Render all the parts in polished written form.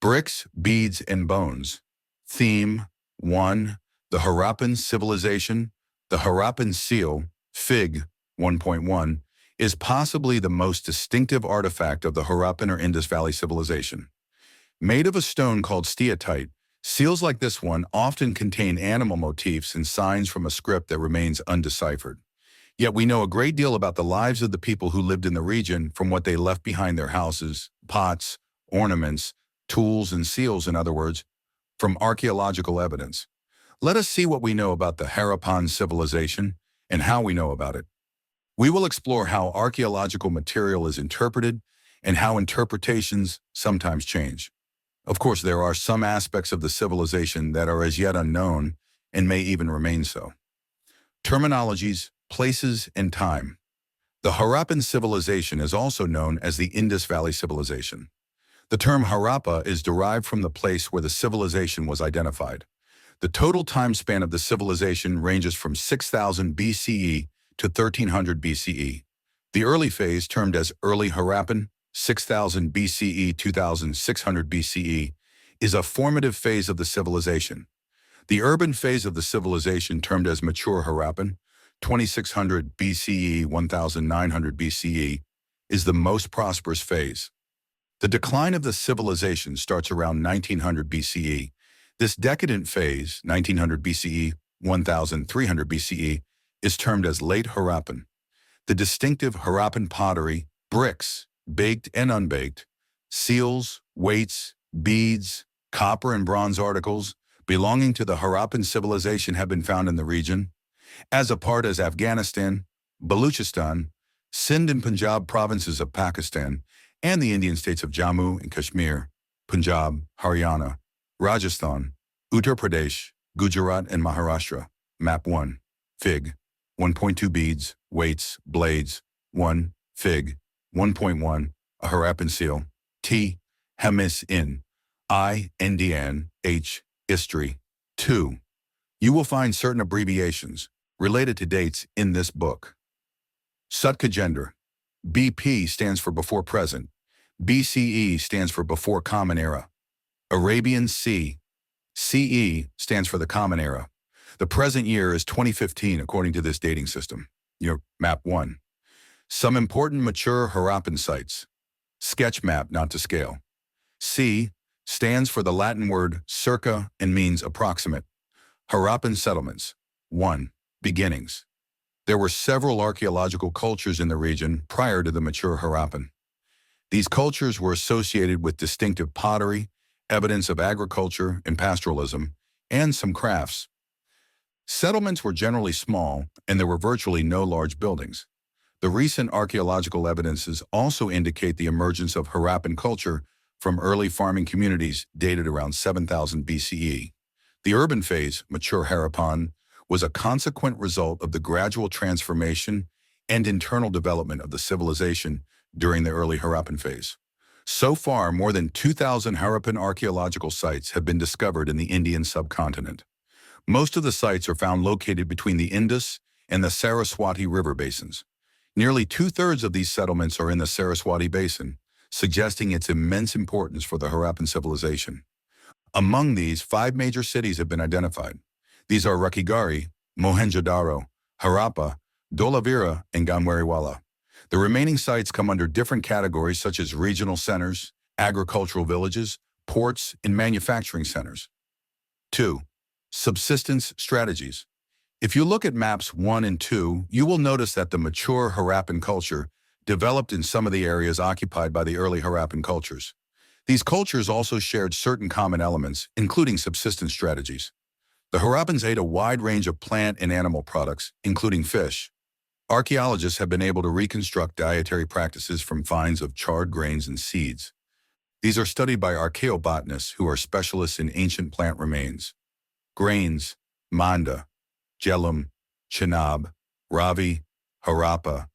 Bricks, Beads, and Bones. Theme 1. The Harappan Civilization. The Harappan seal, Fig. 1.1, is possibly the most distinctive artifact of the Harappan or Indus Valley civilization. Made of a stone called steatite, seals like this one often contain animal motifs and signs from a script that remains undeciphered. Yet we know a great deal about the lives of the people who lived in the region from what they left behind their houses, pots, ornaments, tools, and seals, in other words, from archaeological evidence. Let us see what we know about the Harappan civilization and how we know about it. We will explore how archaeological material is interpreted and how interpretations sometimes change. Of course, there are some aspects of the civilization that are as yet unknown and may even remain so. Terminologies, places, and time. The Harappan civilization is also known as the Indus Valley civilization. The term Harappa is derived from the place where the civilization was identified. The total time span of the civilization ranges from 6000 BCE to 1300 BCE. The early phase, termed as Early Harappan, 6000 BCE, 2600 BCE, is a formative phase of the civilization. The urban phase of the civilization, termed as Mature Harappan, 2600 BCE, 1900 BCE, is the most prosperous phase. The decline of the civilization starts around 1900 BCE. This decadent phase, 1900 BCE, 1300 BCE, is termed as Late Harappan. The distinctive Harappan pottery, bricks, baked and unbaked, seals, weights, beads, copper and bronze articles belonging to the Harappan civilization have been found in the region, as apart as Afghanistan, Baluchistan, Sindh and Punjab provinces of Pakistan, and the Indian states of Jammu and Kashmir, Punjab, Haryana, Rajasthan, Uttar Pradesh, Gujarat, and Maharashtra. Map 1. Fig. 1.2 Beads, weights, blades. 1. Fig. 1.1. A Harappan seal. T. Hemis in. I. Indian. H. History. 2. You will find certain abbreviations related to dates in this book. Sutka gender. BP stands for before present. BCE stands for before Common Era. Arabian C. CE stands for the Common Era. The present year is 2015 according to this dating system. Your map 1. Some important mature Harappan sites. Sketch map, not to scale. C stands for the Latin word circa and means approximate. Harappan settlements. 1. Beginnings. There were several archaeological cultures in the region prior to the mature Harappan. These cultures were associated with distinctive pottery, evidence of agriculture and pastoralism, and some crafts. Settlements were generally small, and there were virtually no large buildings. The recent archaeological evidences also indicate the emergence of Harappan culture from early farming communities dated around 7000 BCE. The urban phase, Mature Harappan, was a consequent result of the gradual transformation and internal development of the civilization during the early Harappan phase. So far, more than 2,000 Harappan archaeological sites have been discovered in the Indian subcontinent. Most of the sites are found located between the Indus and the Saraswati river basins. Nearly 2/3 of these settlements are in the Saraswati basin, suggesting its immense importance for the Harappan civilization. Among these, 5 major cities have been identified. These are Rakhigarhi, Mohenjo-daro, Harappa, Dholavira, and Ganwariwala. The remaining sites come under different categories such as regional centers, agricultural villages, ports, and manufacturing centers. 2. Subsistence strategies. If you look at maps 1 and 2, you will notice that the mature Harappan culture developed in some of the areas occupied by the early Harappan cultures. These cultures also shared certain common elements, including subsistence strategies. The Harappans ate a wide range of plant and animal products, including fish. Archaeologists have been able to reconstruct dietary practices from finds of charred grains and seeds. These are studied by archaeobotanists who are specialists in ancient plant remains. Grains, manda, gelum, chenab, ravi, Harappa,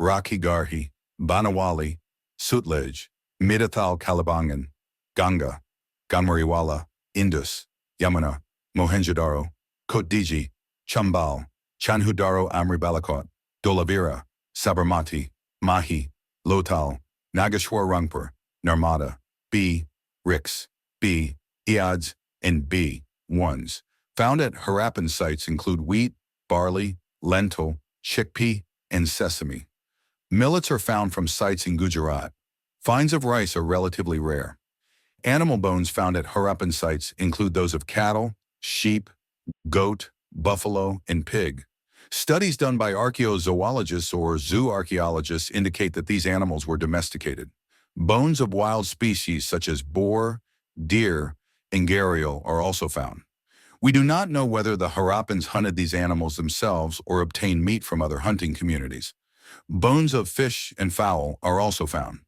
Rakhigarhi, Banawali, Sutlej, Midathal Kalibangan, Ganga, Ganwariwala, Indus, Yamuna, Mohenjo-daro, Kotdiji, Chambal, Chanhudaro Amri Balakot, Dholavira, Sabarmati, Mahi, Lothal, Nageshwar Rangpur, Narmada, B. Rix, B. Eods, and B. Ones. Found at Harappan sites include wheat, barley, lentil, chickpea, and sesame. Millets are found from sites in Gujarat. Finds of rice are relatively rare. Animal bones found at Harappan sites include those of cattle, sheep, goat, buffalo, and pig. Studies done by archaeozoologists or zoo archaeologists indicate that these animals were domesticated. Bones of wild species such as boar, deer, and gharial are also found. We do not know whether the Harappans hunted these animals themselves or obtained meat from other hunting communities. Bones of fish and fowl are also found.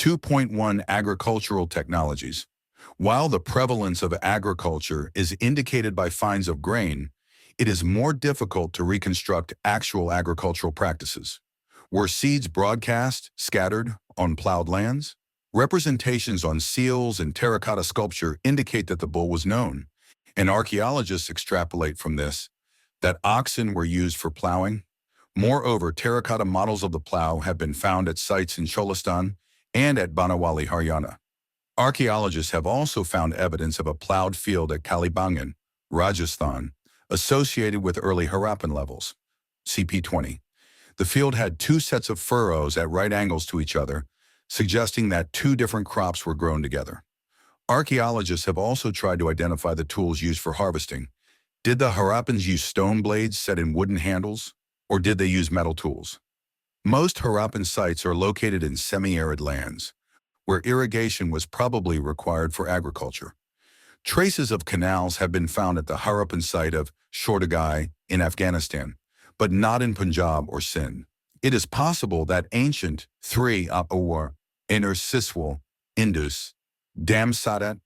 2.1 Agricultural technologies. While the prevalence of agriculture is indicated by finds of grain, it is more difficult to reconstruct actual agricultural practices. Were seeds broadcast, scattered, on plowed lands? Representations on seals and terracotta sculpture indicate that the bull was known, and archaeologists extrapolate from this that oxen were used for plowing. Moreover, terracotta models of the plow have been found at sites in Cholistan and at Banawali, Haryana. Archaeologists have also found evidence of a plowed field at Kalibangan, Rajasthan, associated with early Harappan levels. CP20. The field had two sets of furrows at right angles to each other, suggesting that two different crops were grown together. Archaeologists have also tried to identify the tools used for harvesting. Did the Harappans use stone blades set in wooden handles, or did they use metal tools? Most Harappan sites are located in semi-arid lands, where irrigation was probably required for agriculture. Traces of canals have been found at the Harappan site of Shordagai in Afghanistan, but not in Punjab or Sindh. It is possible that ancient 3 or Inner Siswal, Indus, Damsadat,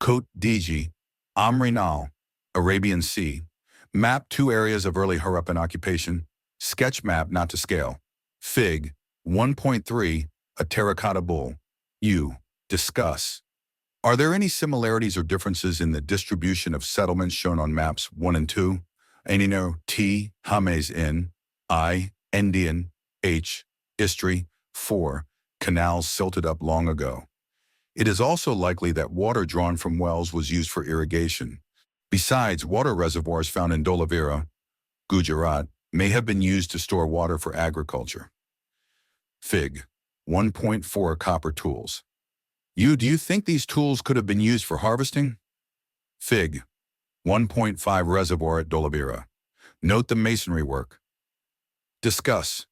Kot Diji, Amrinal, Arabian Sea, map two areas of early Harappan occupation, sketch map not to scale. Fig. 1.3, a terracotta bull. Discuss. Are there any similarities or differences in the distribution of settlements shown on maps 1 and 2? Anino T. Hames in I. Indian H. History 4. Canals silted up long ago. It is also likely that water drawn from wells was used for irrigation. Besides, water reservoirs found in Dholavira, Gujarat, may have been used to store water for agriculture. Fig. 1.4 Copper tools. Do you think these tools could have been used for harvesting? Fig. 1.5 Reservoir at Dholavira. Note the masonry work. Discuss.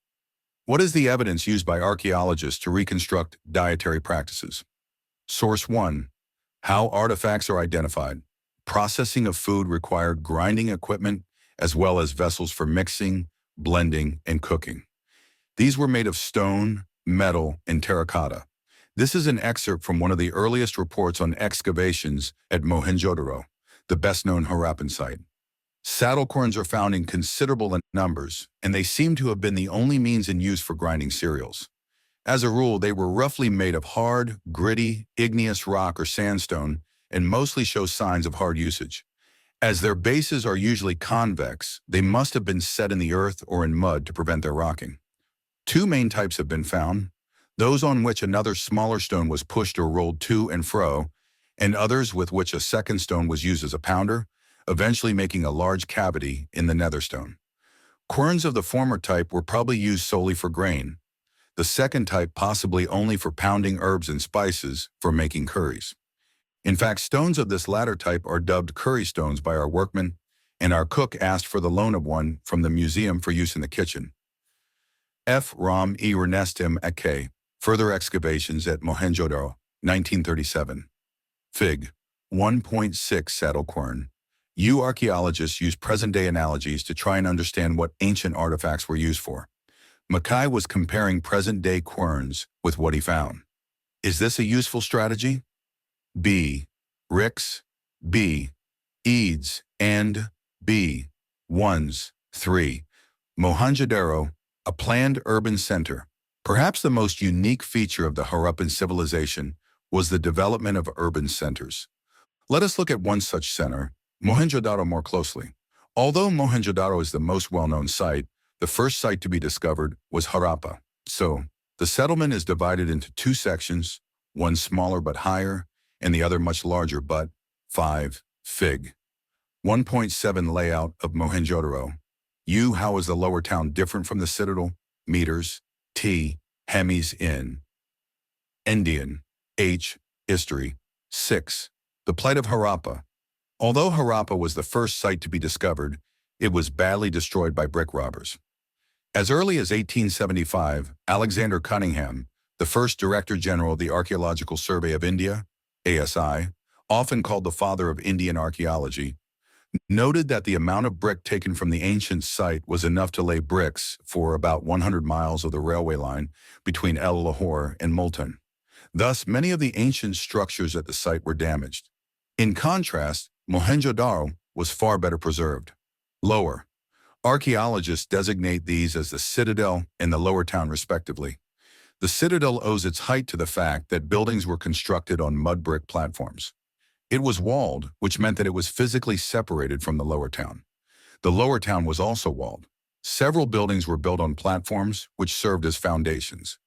What is the evidence used by archaeologists to reconstruct dietary practices? Source 1. How artifacts are identified. Processing of food required grinding equipment as well as vessels for mixing, blending, and cooking. These were made of stone, metal, and terracotta. This is an excerpt from one of the earliest reports on excavations at Mohenjo-daro, the best-known Harappan site. Saddle querns are found in considerable numbers, and they seem to have been the only means in use for grinding cereals. As a rule, they were roughly made of hard, gritty, igneous rock or sandstone, and mostly show signs of hard usage. As their bases are usually convex, they must have been set in the earth or in mud to prevent their rocking. Two main types have been found, those on which another smaller stone was pushed or rolled to and fro, and others with which a second stone was used as a pounder, eventually making a large cavity in the nether stone. Querns of the former type were probably used solely for grain, the second type possibly only for pounding herbs and spices for making curries. In fact, stones of this latter type are dubbed curry stones by our workmen, and our cook asked for the loan of one from the museum for use in the kitchen. F. Ram E. Ernestim Ake, Further Excavations at Mohenjo-daro, 1937. Fig. 1.6 Saddle quern. Archaeologists use present-day analogies to try and understand what ancient artifacts were used for. Mackay was comparing present-day querns with what he found. Is this a useful strategy? B. Ricks, B. Eads, and B. Ones, 3. Mohenjo-daro, a planned urban center. Perhaps the most unique feature of the Harappan civilization was the development of urban centers. Let us look at one such center, Mohenjo-daro, more closely. Although Mohenjo-daro is the most well-known site, the first site to be discovered was Harappa. So, the settlement is divided into two sections, one smaller but higher, and the other much larger but 5. Fig. 1.7 Layout of Mohenjo-daro. U. How is the lower town different from the citadel? Meters. T. Hemis in. Indian. H. History. 6. The plight of Harappa. Although Harappa was the first site to be discovered, it was badly destroyed by brick robbers. As early as 1875, Alexander Cunningham, the first Director General of the Archaeological Survey of India, ASI, often called the father of Indian archaeology, noted that the amount of brick taken from the ancient site was enough to lay bricks for about 100 miles of the railway line between El Lahore and Multan. Thus, many of the ancient structures at the site were damaged. In contrast, Mohenjo-daro was far better preserved. Lower. Archaeologists designate these as the citadel and the lower town respectively. The citadel owes its height to the fact that buildings were constructed on mud brick platforms. It was walled, which meant that it was physically separated from the lower town. The lower town was also walled. Several buildings were built on platforms, which served as foundations.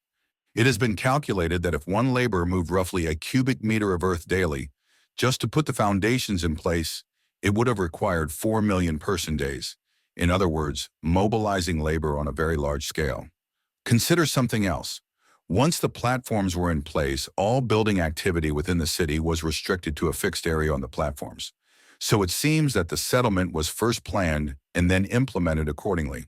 It has been calculated that if one laborer moved roughly a cubic meter of earth daily, just to put the foundations in place, it would have required 4 million person days. In other words, mobilizing labor on a very large scale. Consider something else. Once the platforms were in place, all building activity within the city was restricted to a fixed area on the platforms. So it seems that the settlement was first planned and then implemented accordingly.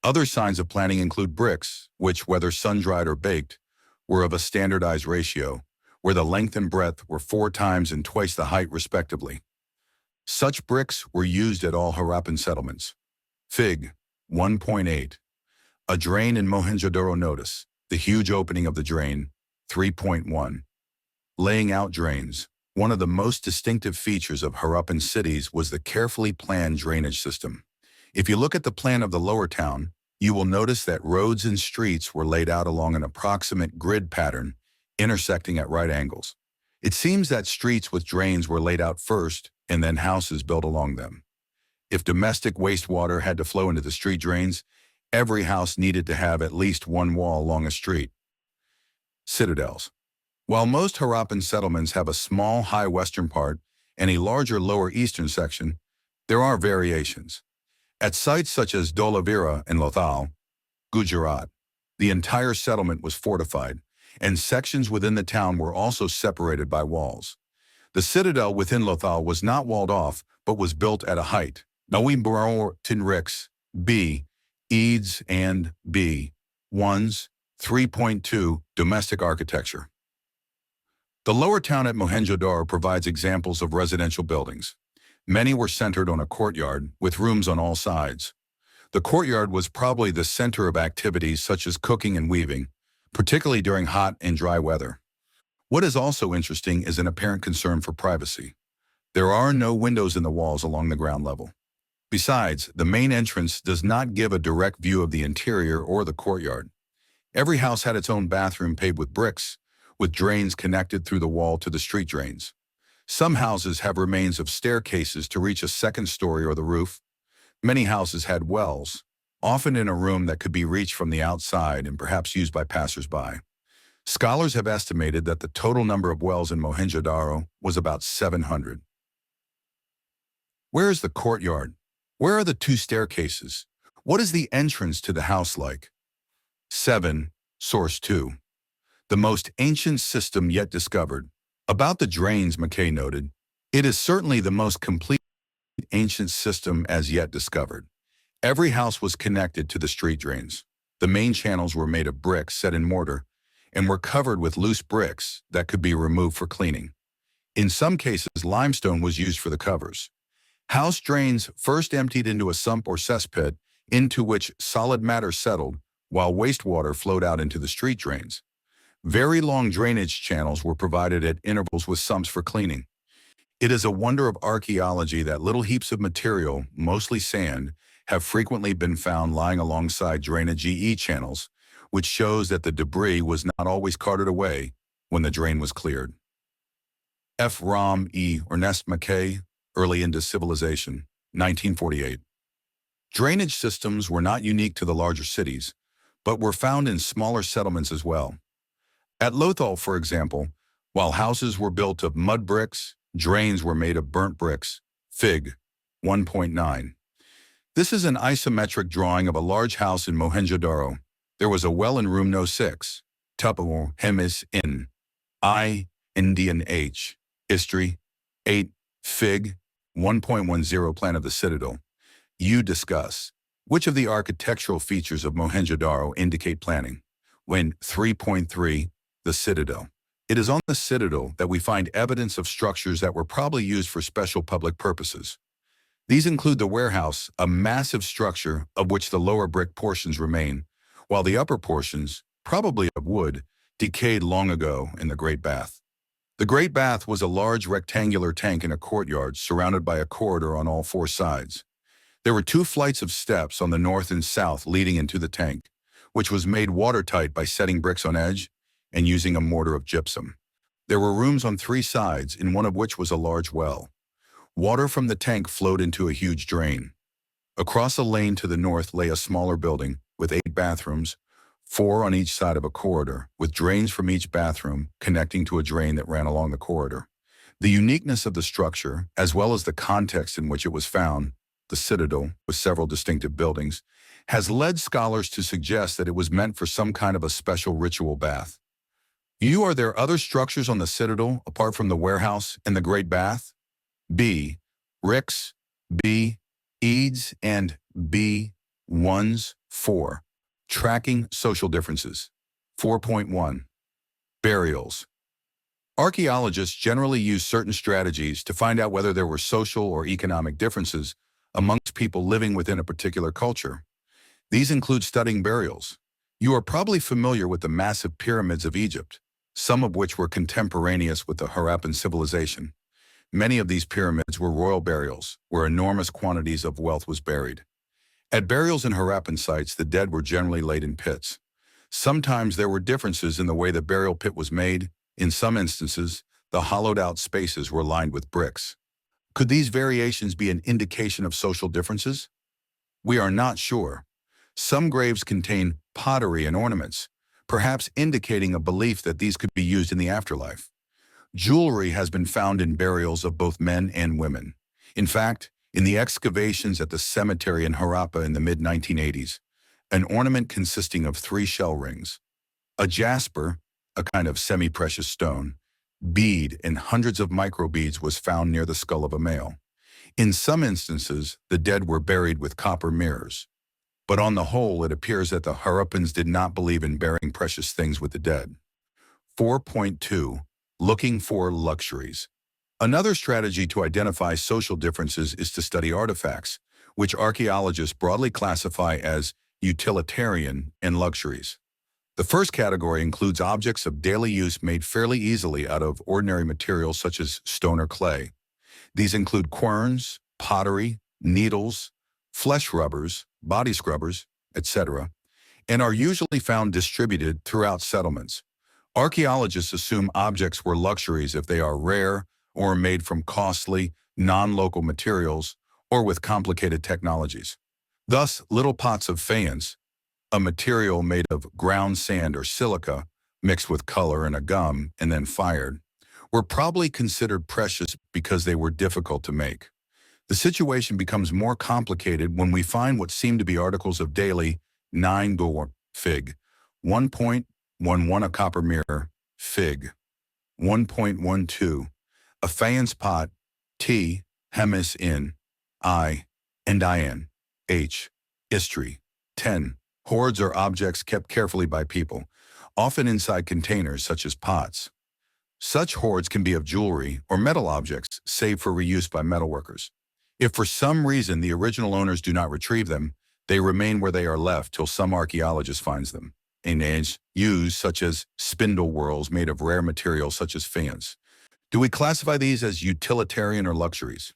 Other signs of planning include bricks, which, whether sun-dried or baked, were of a standardized ratio, where the length and breadth were 4 times and twice the height respectively. Such bricks were used at all Harappan settlements. Fig. 1.8. A drain in Mohenjo-daro. Notice the huge opening of the drain. 3.1. Laying out drains. One of the most distinctive features of Harappan cities was the carefully planned drainage system. If you look at the plan of the lower town, you will notice that roads and streets were laid out along an approximate grid pattern, intersecting at right angles. It seems that streets with drains were laid out first, and then houses built along them. If domestic wastewater had to flow into the street drains, every house needed to have at least one wall along a street. Citadels. While most Harappan settlements have a small high western part and a larger lower eastern section, there are variations. At sites such as Dholavira and Lothal, Gujarat, the entire settlement was fortified, and sections within the town were also separated by walls. The citadel within Lothal was not walled off, but was built at a height. NCERTXII-Themes, B. Eads and B. 1s, 3.2 Domestic architecture. The lower town at Mohenjo-daro provides examples of residential buildings. Many were centered on a courtyard, with rooms on all sides. The courtyard was probably the center of activities such as cooking and weaving, particularly during hot and dry weather. What is also interesting is an apparent concern for privacy. There are no windows in the walls along the ground level. Besides, the main entrance does not give a direct view of the interior or the courtyard. Every house had its own bathroom paved with bricks, with drains connected through the wall to the street drains. Some houses have remains of staircases to reach a second story or the roof. Many houses had wells, often in a room that could be reached from the outside and perhaps used by passers-by. Scholars have estimated that the total number of wells in Mohenjo-daro was about 700. Where is the courtyard? Where are the 2 staircases? What is the entrance to the house like? 7. Source 2. The most ancient system yet discovered. About the drains, McKay noted, it is certainly the most complete ancient system as yet discovered. Every house was connected to the street drains. The main channels were made of bricks set in mortar and were covered with loose bricks that could be removed for cleaning. In some cases, limestone was used for the covers. House drains first emptied into a sump or cesspit into which solid matter settled, while wastewater flowed out into the street drains. Very long drainage channels were provided at intervals with sumps for cleaning. It is a wonder of archaeology that little heaps of material, mostly sand, have frequently been found lying alongside drainage channels, which shows that the debris was not always carted away when the drain was cleared. F. Ram E. Ernest McKay, Early Indus Civilization, 1948. Drainage systems were not unique to the larger cities, but were found in smaller settlements as well. At Lothal, for example, While houses were built of mud bricks, drains were made of burnt bricks. Fig. 1.9. This is an isometric drawing of a large house in Mohenjo-Daro. There was a well in room No. 6. Tupo Hemis in I. Indian H. History. 8. Fig. 1.10 Plan of the Citadel. You discuss. Which of the architectural features of Mohenjo-Daro indicate planning? When 3.3. The Citadel. It is on the citadel that we find evidence of structures that were probably used for special public purposes. These include the warehouse, a massive structure of which the lower brick portions remain, while the upper portions, probably of wood, decayed long ago in the Great Bath. The Great Bath was a large rectangular tank in a courtyard surrounded by a corridor on all four sides. There were 2 flights of steps on the north and south leading into the tank, which was made watertight by setting bricks on edge and using a mortar of gypsum. There were rooms on 3 sides, in one of which was a large well. Water from the tank flowed into a huge drain. Across a lane to the north lay a smaller building with 8 bathrooms, 4 on each side of a corridor, with drains from each bathroom connecting to a drain that ran along the corridor. The uniqueness of the structure, as well as the context in which it was found, the citadel, with several distinctive buildings, has led scholars to suggest that it was meant for some kind of a special ritual bath. Are there other structures on the citadel apart from the warehouse and the Great Bath? B. Ricks. B. Eads. And B. Ones. 4. Tracking social differences. 4.1. Burials. Archaeologists generally use certain strategies to find out whether there were social or economic differences amongst people living within a particular culture. These include studying burials. You are probably familiar with the massive pyramids of Egypt, some of which were contemporaneous with the Harappan civilization. Many of these pyramids were royal burials, where enormous quantities of wealth was buried. At burials in Harappan sites, the dead were generally laid in pits. Sometimes there were differences in the way the burial pit was made. In some instances, the hollowed-out spaces were lined with bricks. Could these variations be an indication of social differences? We are not sure. Some graves contain pottery and ornaments, perhaps indicating a belief that these could be used in the afterlife. Jewelry has been found in burials of both men and women. In fact, in the excavations at the cemetery in Harappa in the mid-1980s, an ornament consisting of 3 shell rings, a jasper, a kind of semi-precious stone, bead, and hundreds of microbeads was found near the skull of a male. In some instances, the dead were buried with copper mirrors. But on the whole, it appears that the Harappans did not believe in burying precious things with the dead. 4.2. Looking for luxuries. Another strategy to identify social differences is to study artifacts, which archaeologists broadly classify as utilitarian and luxuries. The first category includes objects of daily use made fairly easily out of ordinary materials such as stone or clay. These include querns, pottery, needles, flesh rubbers, body scrubbers, etc., and are usually found distributed throughout settlements. Archaeologists assume objects were luxuries if they are rare or made from costly, non-local materials or with complicated technologies. Thus, little pots of faience, a material made of ground sand or silica mixed with color and a gum and then fired, were probably considered precious because they were difficult to make. The situation becomes more complicated when we find what seem to be articles of daily 9 door Fig. 1.11 A copper mirror. Fig. 1.12 A faience pot. T. Hemis in I. Indian H. History. 10. Hoards are objects kept carefully by people, often inside containers such as pots. Such hoards can be of jewelry or metal objects saved for reuse by metalworkers. If for some reason the original owners do not retrieve them, they remain where they are left till some archaeologist finds them. In age used such as spindle whorls made of rare materials such as faience. Do we classify these as utilitarian or luxuries?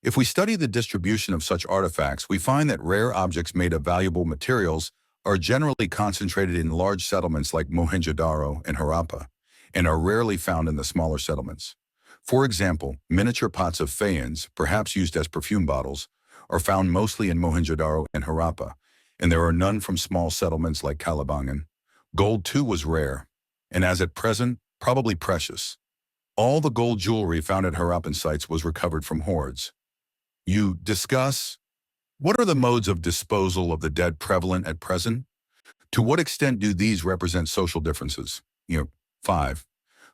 If we study the distribution of such artifacts, we find that rare objects made of valuable materials are generally concentrated in large settlements like Mohenjo-Daro and Harappa, and are rarely found in the smaller settlements. For example, miniature pots of faience, perhaps used as perfume bottles, are found mostly in Mohenjo-Daro and Harappa, and there are none from small settlements like Kalibangan. Gold too was rare, and as at present, probably precious. All the gold jewelry found at Harappan sites was recovered from hoards. You discuss, what are the modes of disposal of the dead prevalent at present? To what extent do these represent social differences? 5.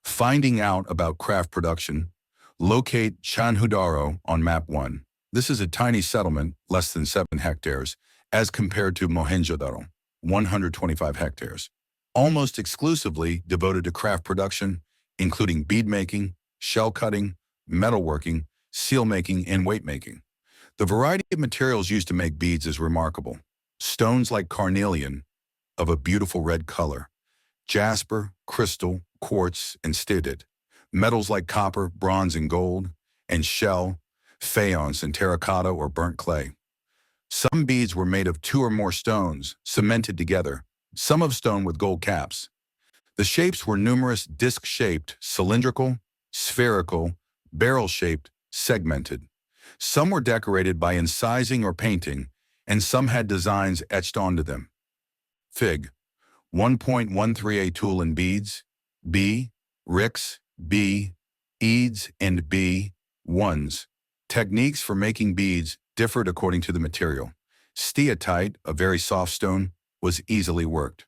Finding out about craft production. Locate Chanhudaro on Map 1. This is a tiny settlement, less than 7 hectares, as compared to Mohenjo-daro, 125 hectares, almost exclusively devoted to craft production, including bead making, shell cutting, metalworking, seal making, and weight making. The variety of materials used to make beads is remarkable. Stones like carnelian, of a beautiful red color, jasper, crystal, quartz, and stidid. Metals like copper, bronze, and gold, and shell, faience, and terracotta or burnt clay. Some beads were made of 2 or more stones, cemented together, some of stone with gold caps. The shapes were numerous, disc-shaped, cylindrical, spherical, barrel-shaped, segmented. Some were decorated by incising or painting, and some had designs etched onto them. Fig. 1.13a tool and beads, B, ricks, B, eads, and B, ones. Techniques for making beads differed according to the material. Steatite, a very soft stone, was easily worked.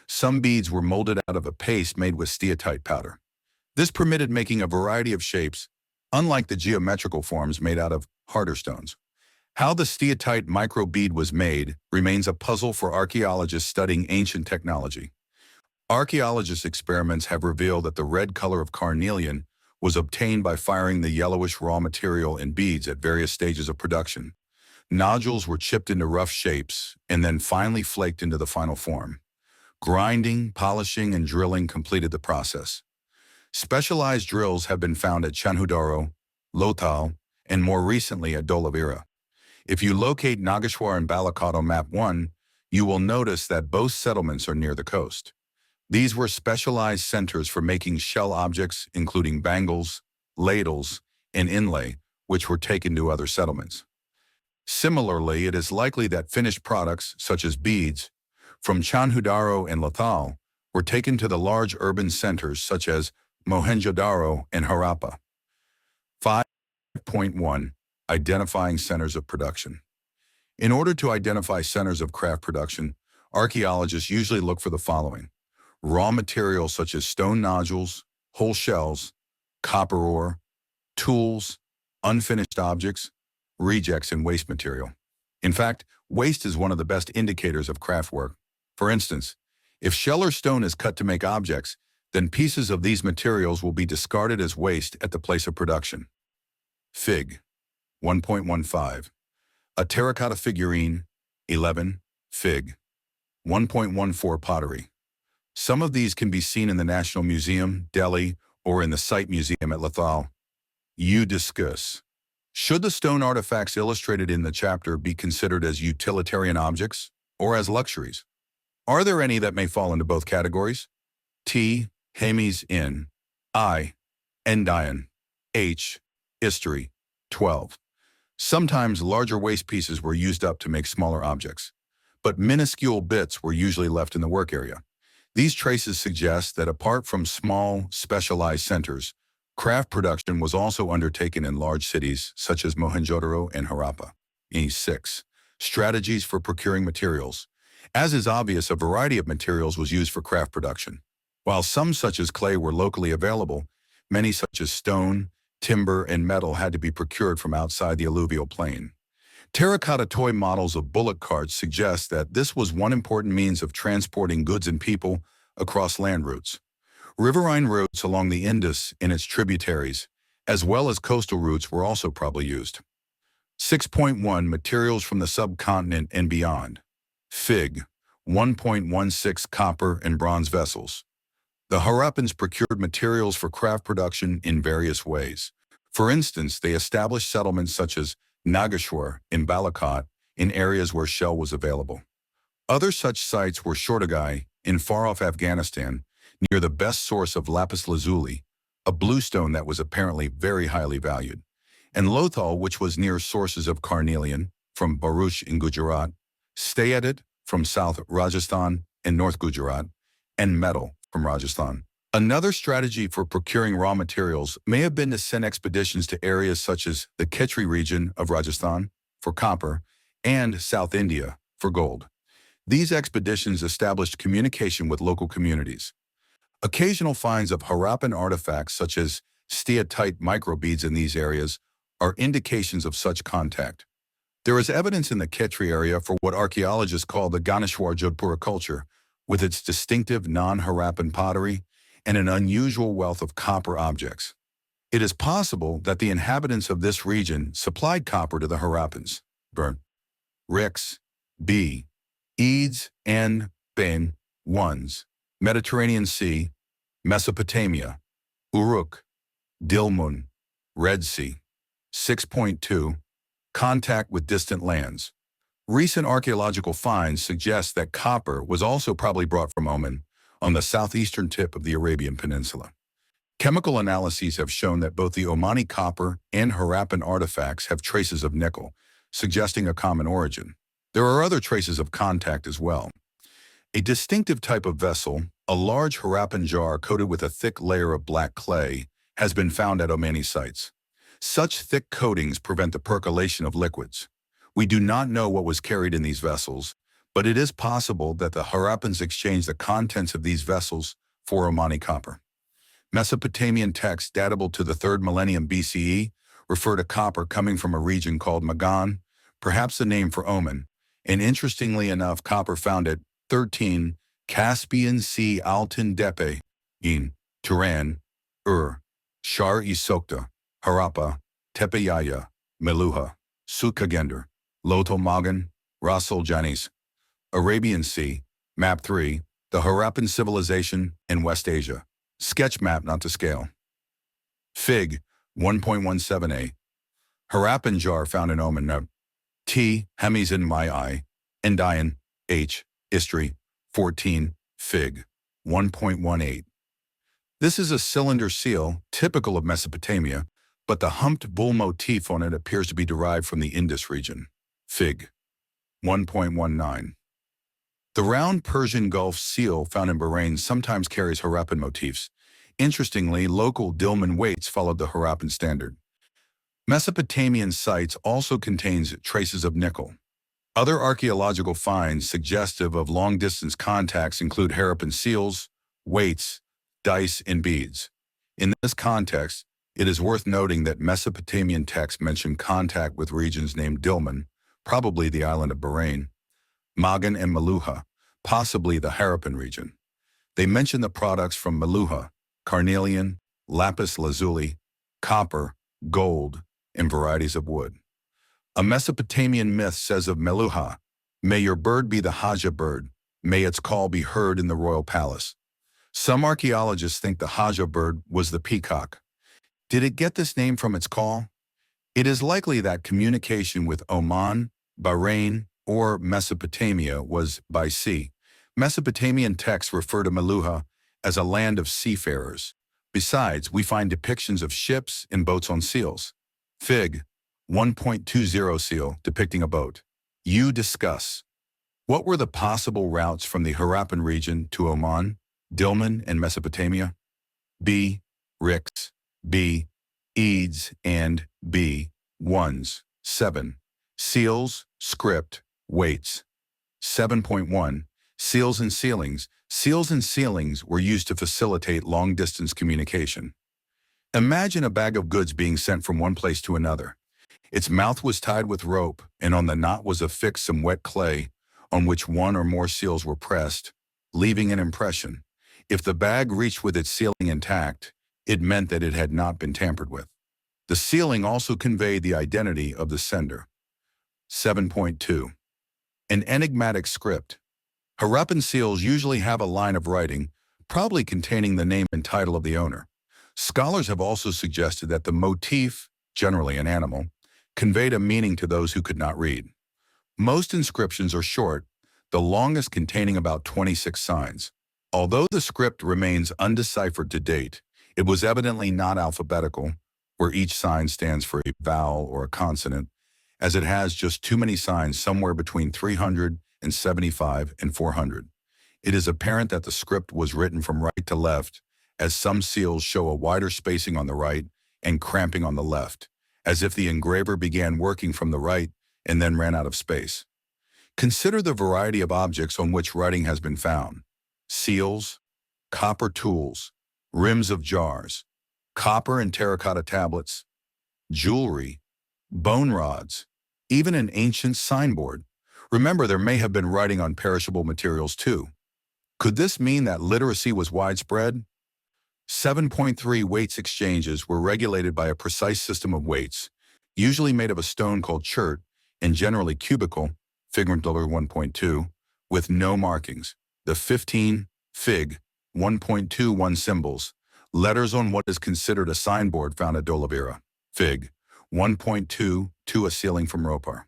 Some beads were molded out of a paste made with steatite powder. This permitted making a variety of shapes, unlike the geometrical forms made out of harder stones. How the steatite microbead was made remains a puzzle for archaeologists studying ancient technology. Archaeologists' experiments have revealed that the red color of carnelian was obtained by firing the yellowish raw material in beads at various stages of production. Nodules were chipped into rough shapes and then finally flaked into the final form. Grinding, polishing, and drilling completed the process. Specialized drills have been found at Chanhudaro, Lothal, and more recently at Dolavira. If you locate Nageshwar and Balakot on Map 1, you will notice that both settlements are near the coast. These were specialized centers for making shell objects, including bangles, ladles, and inlay, which were taken to other settlements. Similarly, it is likely that finished products, such as beads, from Chanhudaro and Lothal, were taken to the large urban centers such as Mohenjo-daro and Harappa. 5.1. Identifying centers of production. In order to identify centers of craft production, archaeologists usually look for the following: raw materials such as stone nodules, whole shells, copper ore, tools, unfinished objects, rejects, and waste material. In fact, waste is one of the best indicators of craft work. For instance, if shell or stone is cut to make objects, then pieces of these materials will be discarded as waste at the place of production. Fig. 1.15. A terracotta figurine. 11. Fig. 1.14 pottery. Some of these can be seen in the National Museum, Delhi, or in the Site Museum at Lothal. You discuss. Should the stone artifacts illustrated in the chapter be considered as utilitarian objects or as luxuries? Are there any that may fall into both categories? T. Hames in. I. Endian. H. History. 12. Sometimes larger waste pieces were used up to make smaller objects, but minuscule bits were usually left in the work area. These traces suggest that apart from small, specialized centers, craft production was also undertaken in large cities such as Mohenjo-daro and Harappa. 6. Strategies for procuring materials. As is obvious, a variety of materials was used for craft production. While some such as clay were locally available, many such as stone, timber, and metal had to be procured from outside the alluvial plain. Terracotta toy models of bullock carts suggest that this was one important means of transporting goods and people across land routes. Riverine routes along the Indus and its tributaries, as well as coastal routes, were also probably used. 6.1. Materials from the subcontinent and beyond. Fig. 1.16 Copper and bronze vessels. The Harappans procured materials for craft production in various ways. For instance, they established settlements such as Nageshwar in Balakot in areas where shell was available. Other such sites were Shortagai in far-off Afghanistan, near the best source of lapis lazuli, a blue stone that was apparently very highly valued, and Lothal, which was near sources of carnelian from Bharuch in Gujarat, Steatite from South Rajasthan and North Gujarat, and metal from Rajasthan. Another strategy for procuring raw materials may have been to send expeditions to areas such as the Khetri region of Rajasthan for copper and South India for gold. These expeditions established communication with local communities. Occasional finds of Harappan artifacts such as steatite microbeads in these areas are indications of such contact. There is evidence in the Khetri area for what archaeologists call the Ganeshwar Jodhpura culture, with its distinctive non-Harappan pottery and an unusual wealth of copper objects. It is possible that the inhabitants of this region supplied copper to the Harappans. Burn. Rix. B. Eads and Bain. Ones. Mediterranean Sea. Mesopotamia. Uruk. Dilmun. Red Sea. 6.2. Contact with distant lands. Recent archaeological finds suggest that copper was also probably brought from Oman, on the southeastern tip of the Arabian Peninsula. Chemical analyses have shown that both the Omani copper and Harappan artifacts have traces of nickel, suggesting a common origin. There are other traces of contact as well. A distinctive type of vessel, a large Harappan jar coated with a thick layer of black clay, has been found at Omani sites. Such thick coatings prevent the percolation of liquids. We do not know what was carried in these vessels, but it is possible that the Harappans exchanged the contents of these vessels for Omani copper. Mesopotamian texts datable to the 3rd millennium BCE refer to copper coming from a region called Magan, perhaps the name for Oman, and interestingly enough, copper found at 13 Caspian Sea Altın Tepe in Turan, Shar-i Sokta, Harappa, Tepeyaya, Meluha, Sukagender, Loto Magan, Rasul Janis, Arabian Sea, Map 3, the Harappan Civilization in West Asia. Sketch map not to scale. Fig. 1.17a. Harappan jar found in Oman. Note. T. Hemizin Mai, Indian, H. History. 14. Fig. 1.18. This is a cylinder seal, typical of Mesopotamia, but the humped bull motif on it appears to be derived from the Indus region. Fig. 1.19. The round Persian Gulf seal found in Bahrain sometimes carries Harappan motifs. Interestingly, local Dilmun weights followed the Harappan standard. Mesopotamian sites also contains traces of nickel. Other archaeological finds suggestive of long-distance contacts include Harappan seals, weights, dice, and beads. In this context, it is worth noting that Mesopotamian texts mention contact with regions named Dilmun, probably the island of Bahrain, Magan and Meluha, possibly the Harappan region. They mention the products from Meluha, carnelian, lapis lazuli, copper, gold, and varieties of wood. A Mesopotamian myth says of Meluha, "May your bird be the Haja bird, may its call be heard in the royal palace." Some archaeologists think the Haja bird was the peacock. Did it get this name from its call? It is likely that communication with Oman, Bahrain, or Mesopotamia was by sea. Mesopotamian texts refer to Meluha as a land of seafarers. Besides, we find depictions of ships and boats on seals. Fig. 1.20 seal depicting a boat. You discuss. What were the possible routes from the Harappan region to Oman, Dilmun, and Mesopotamia? B. Rix. B. Eads and B. Ones. 7. Seals, script, weights. 7.1. Seals and sealings. Seals and sealings were used to facilitate long-distance communication. Imagine a bag of goods being sent from one place to another. Its mouth was tied with rope, and on the knot was affixed some wet clay, on which one or more seals were pressed, leaving an impression. If the bag reached with its sealing intact, it meant that it had not been tampered with. The sealing also conveyed the identity of the sender. 7.2. An enigmatic script. Harappan seals usually have a line of writing, probably containing the name and title of the owner. Scholars have also suggested that the motif, generally an animal, conveyed a meaning to those who could not read. Most inscriptions are short, the longest containing about 26 signs. Although the script remains undeciphered to date, it was evidently not alphabetical, where each sign stands for a vowel or a consonant, as it has just too many signs somewhere between 375 and 400. It is apparent that the script was written from right to left, as some seals show a wider spacing on the right and cramping on the left, as if the engraver began working from the right and then ran out of space. Consider the variety of objects on which writing has been found: seals, copper tools, rims of jars, copper and terracotta tablets, jewelry, bone rods, even an ancient signboard. Remember, there may have been writing on perishable materials too. Could this mean that literacy was widespread? 7.3 weights exchanges were regulated by a precise system of weights, usually made of a stone called chert and generally cubical, figure 1.2, with no markings. The 15, fig, 1.21 symbols, letters on what is considered a signboard found at Dolavira, fig, 1.2 to a sealing from Ropar.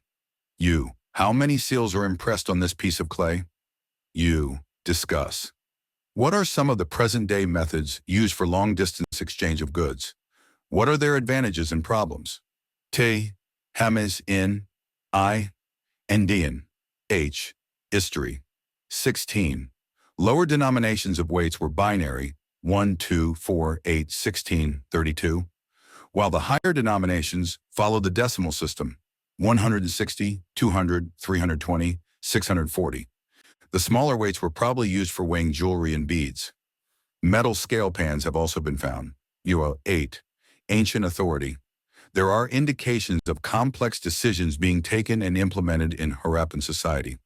U. How many seals are impressed on this piece of clay? U. Discuss. What are some of the present-day methods used for long-distance exchange of goods? What are their advantages and problems? T. Hames in I. Indian. H. History. 16. Lower denominations of weights were binary, 1, 2, 4, 8, 16, 32, while the higher denominations followed the decimal system, 160, 200, 320, 640. The smaller weights were probably used for weighing jewelry and beads. Metal scale pans have also been found. 8. Ancient authority. There are indications of complex decisions being taken and implemented in Harappan society.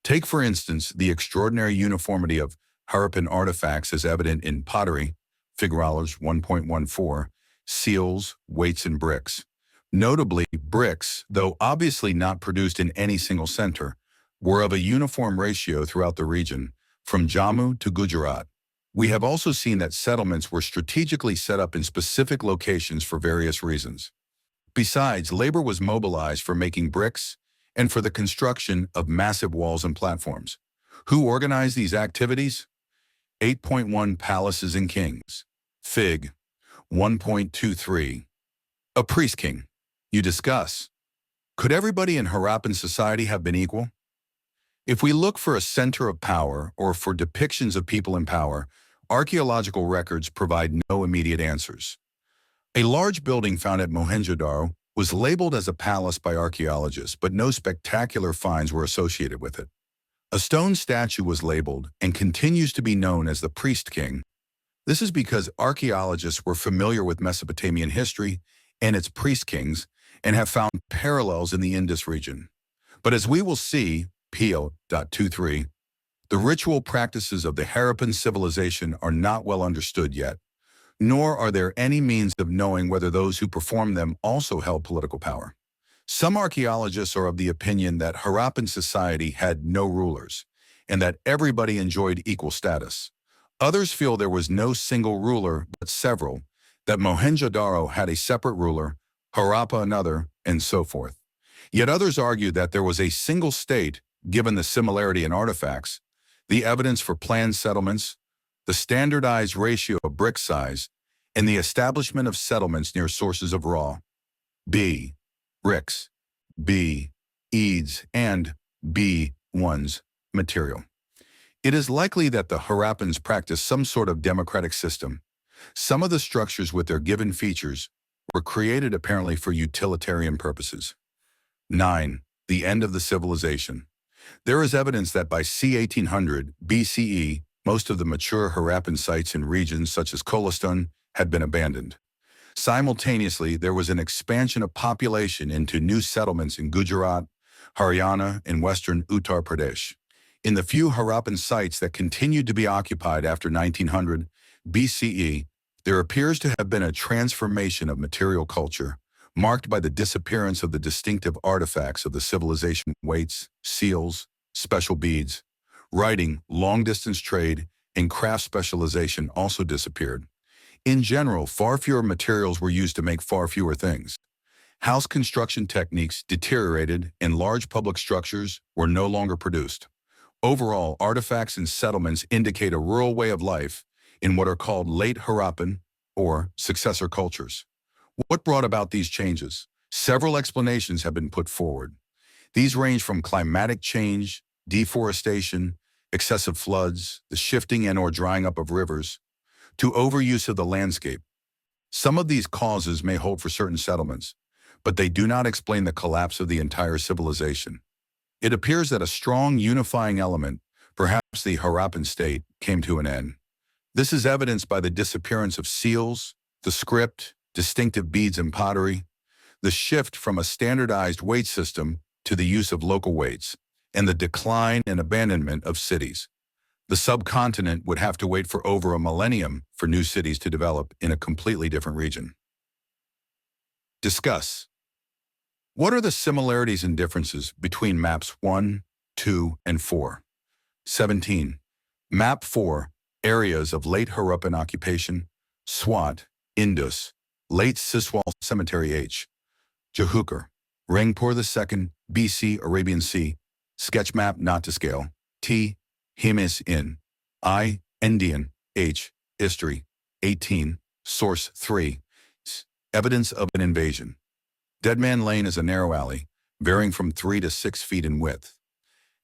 Take, for instance, the extraordinary uniformity of Harappan artifacts as evident in pottery, figurals 1.14, seals, weights, and bricks. Notably, bricks, though obviously not produced in any single center, were of a uniform ratio throughout the region, from Jammu to Gujarat. We have also seen that settlements were strategically set up in specific locations for various reasons. Besides, labor was mobilized for making bricks and for the construction of massive walls and platforms. Who organized these activities? 8.1 Palaces and Kings. Fig. 1.23. A priest king. You discuss. Could everybody in Harappan society have been equal? If we look for a center of power or for depictions of people in power, archaeological records provide no immediate answers. A large building found at Mohenjo-daro was labeled as a palace by archaeologists, but no spectacular finds were associated with it. A stone statue was labeled and continues to be known as the priest king. This is because archaeologists were familiar with Mesopotamian history and its priest kings and have found parallels in the Indus region. But as we will see, P.O.23, the ritual practices of the Harappan civilization are not well understood yet, nor are there any means of knowing whether those who performed them also held political power. Some archaeologists are of the opinion that Harappan society had no rulers, and that everybody enjoyed equal status. Others feel there was no single ruler, but several, that Mohenjo-daro had a separate ruler, Harappa another, and so forth. Yet others argue that there was a single state, given the similarity in artifacts, the evidence for planned settlements, the standardized ratio of brick size, and the establishment of settlements near sources of raw, B, bricks, B, eads, and B, ones, material. It is likely that the Harappans practiced some sort of democratic system. Some of the structures with their given features were created apparently for utilitarian purposes. 9. The end of the civilization. There is evidence that by c. 1800 BCE, most of the mature Harappan sites in regions such as Kolastan had been abandoned. Simultaneously, there was an expansion of population into new settlements in Gujarat, Haryana, and western Uttar Pradesh. In the few Harappan sites that continued to be occupied after 1900 BCE, there appears to have been a transformation of material culture, marked by the disappearance of the distinctive artifacts of the civilization: weights, seals, special beads. Writing, long-distance trade, and craft specialization also disappeared. In general, far fewer materials were used to make far fewer things. House construction techniques deteriorated and large public structures were no longer produced. Overall, artifacts and settlements indicate a rural way of life in what are called late Harappan or successor cultures. What brought about these changes? Several explanations have been put forward. These range from climatic change, deforestation, excessive floods, the shifting and/or drying up of rivers, to overuse of the landscape. Some of these causes may hold for certain settlements, but they do not explain the collapse of the entire civilization. It appears that a strong unifying element, perhaps the Harappan state, came to an end. This is evidenced by the disappearance of seals, the script, distinctive beads and pottery, the shift from a standardized weight system to the use of local weights, and the decline and abandonment of cities. The subcontinent would have to wait for over a millennium for new cities to develop in a completely different region. Discuss. What are the similarities and differences between maps 1, 2, and 4? 17. Map 4, areas of late Harappan occupation, Swat, Indus, late Siswal Cemetery H. Jahukar, Rangpur II, BC, Arabian Sea, sketch map not to scale, T. Himis in, I. Indian, H. History, 18, source 3, evidence of an invasion. Dead Man Lane is a narrow alley, varying from 3 to 6 feet in width.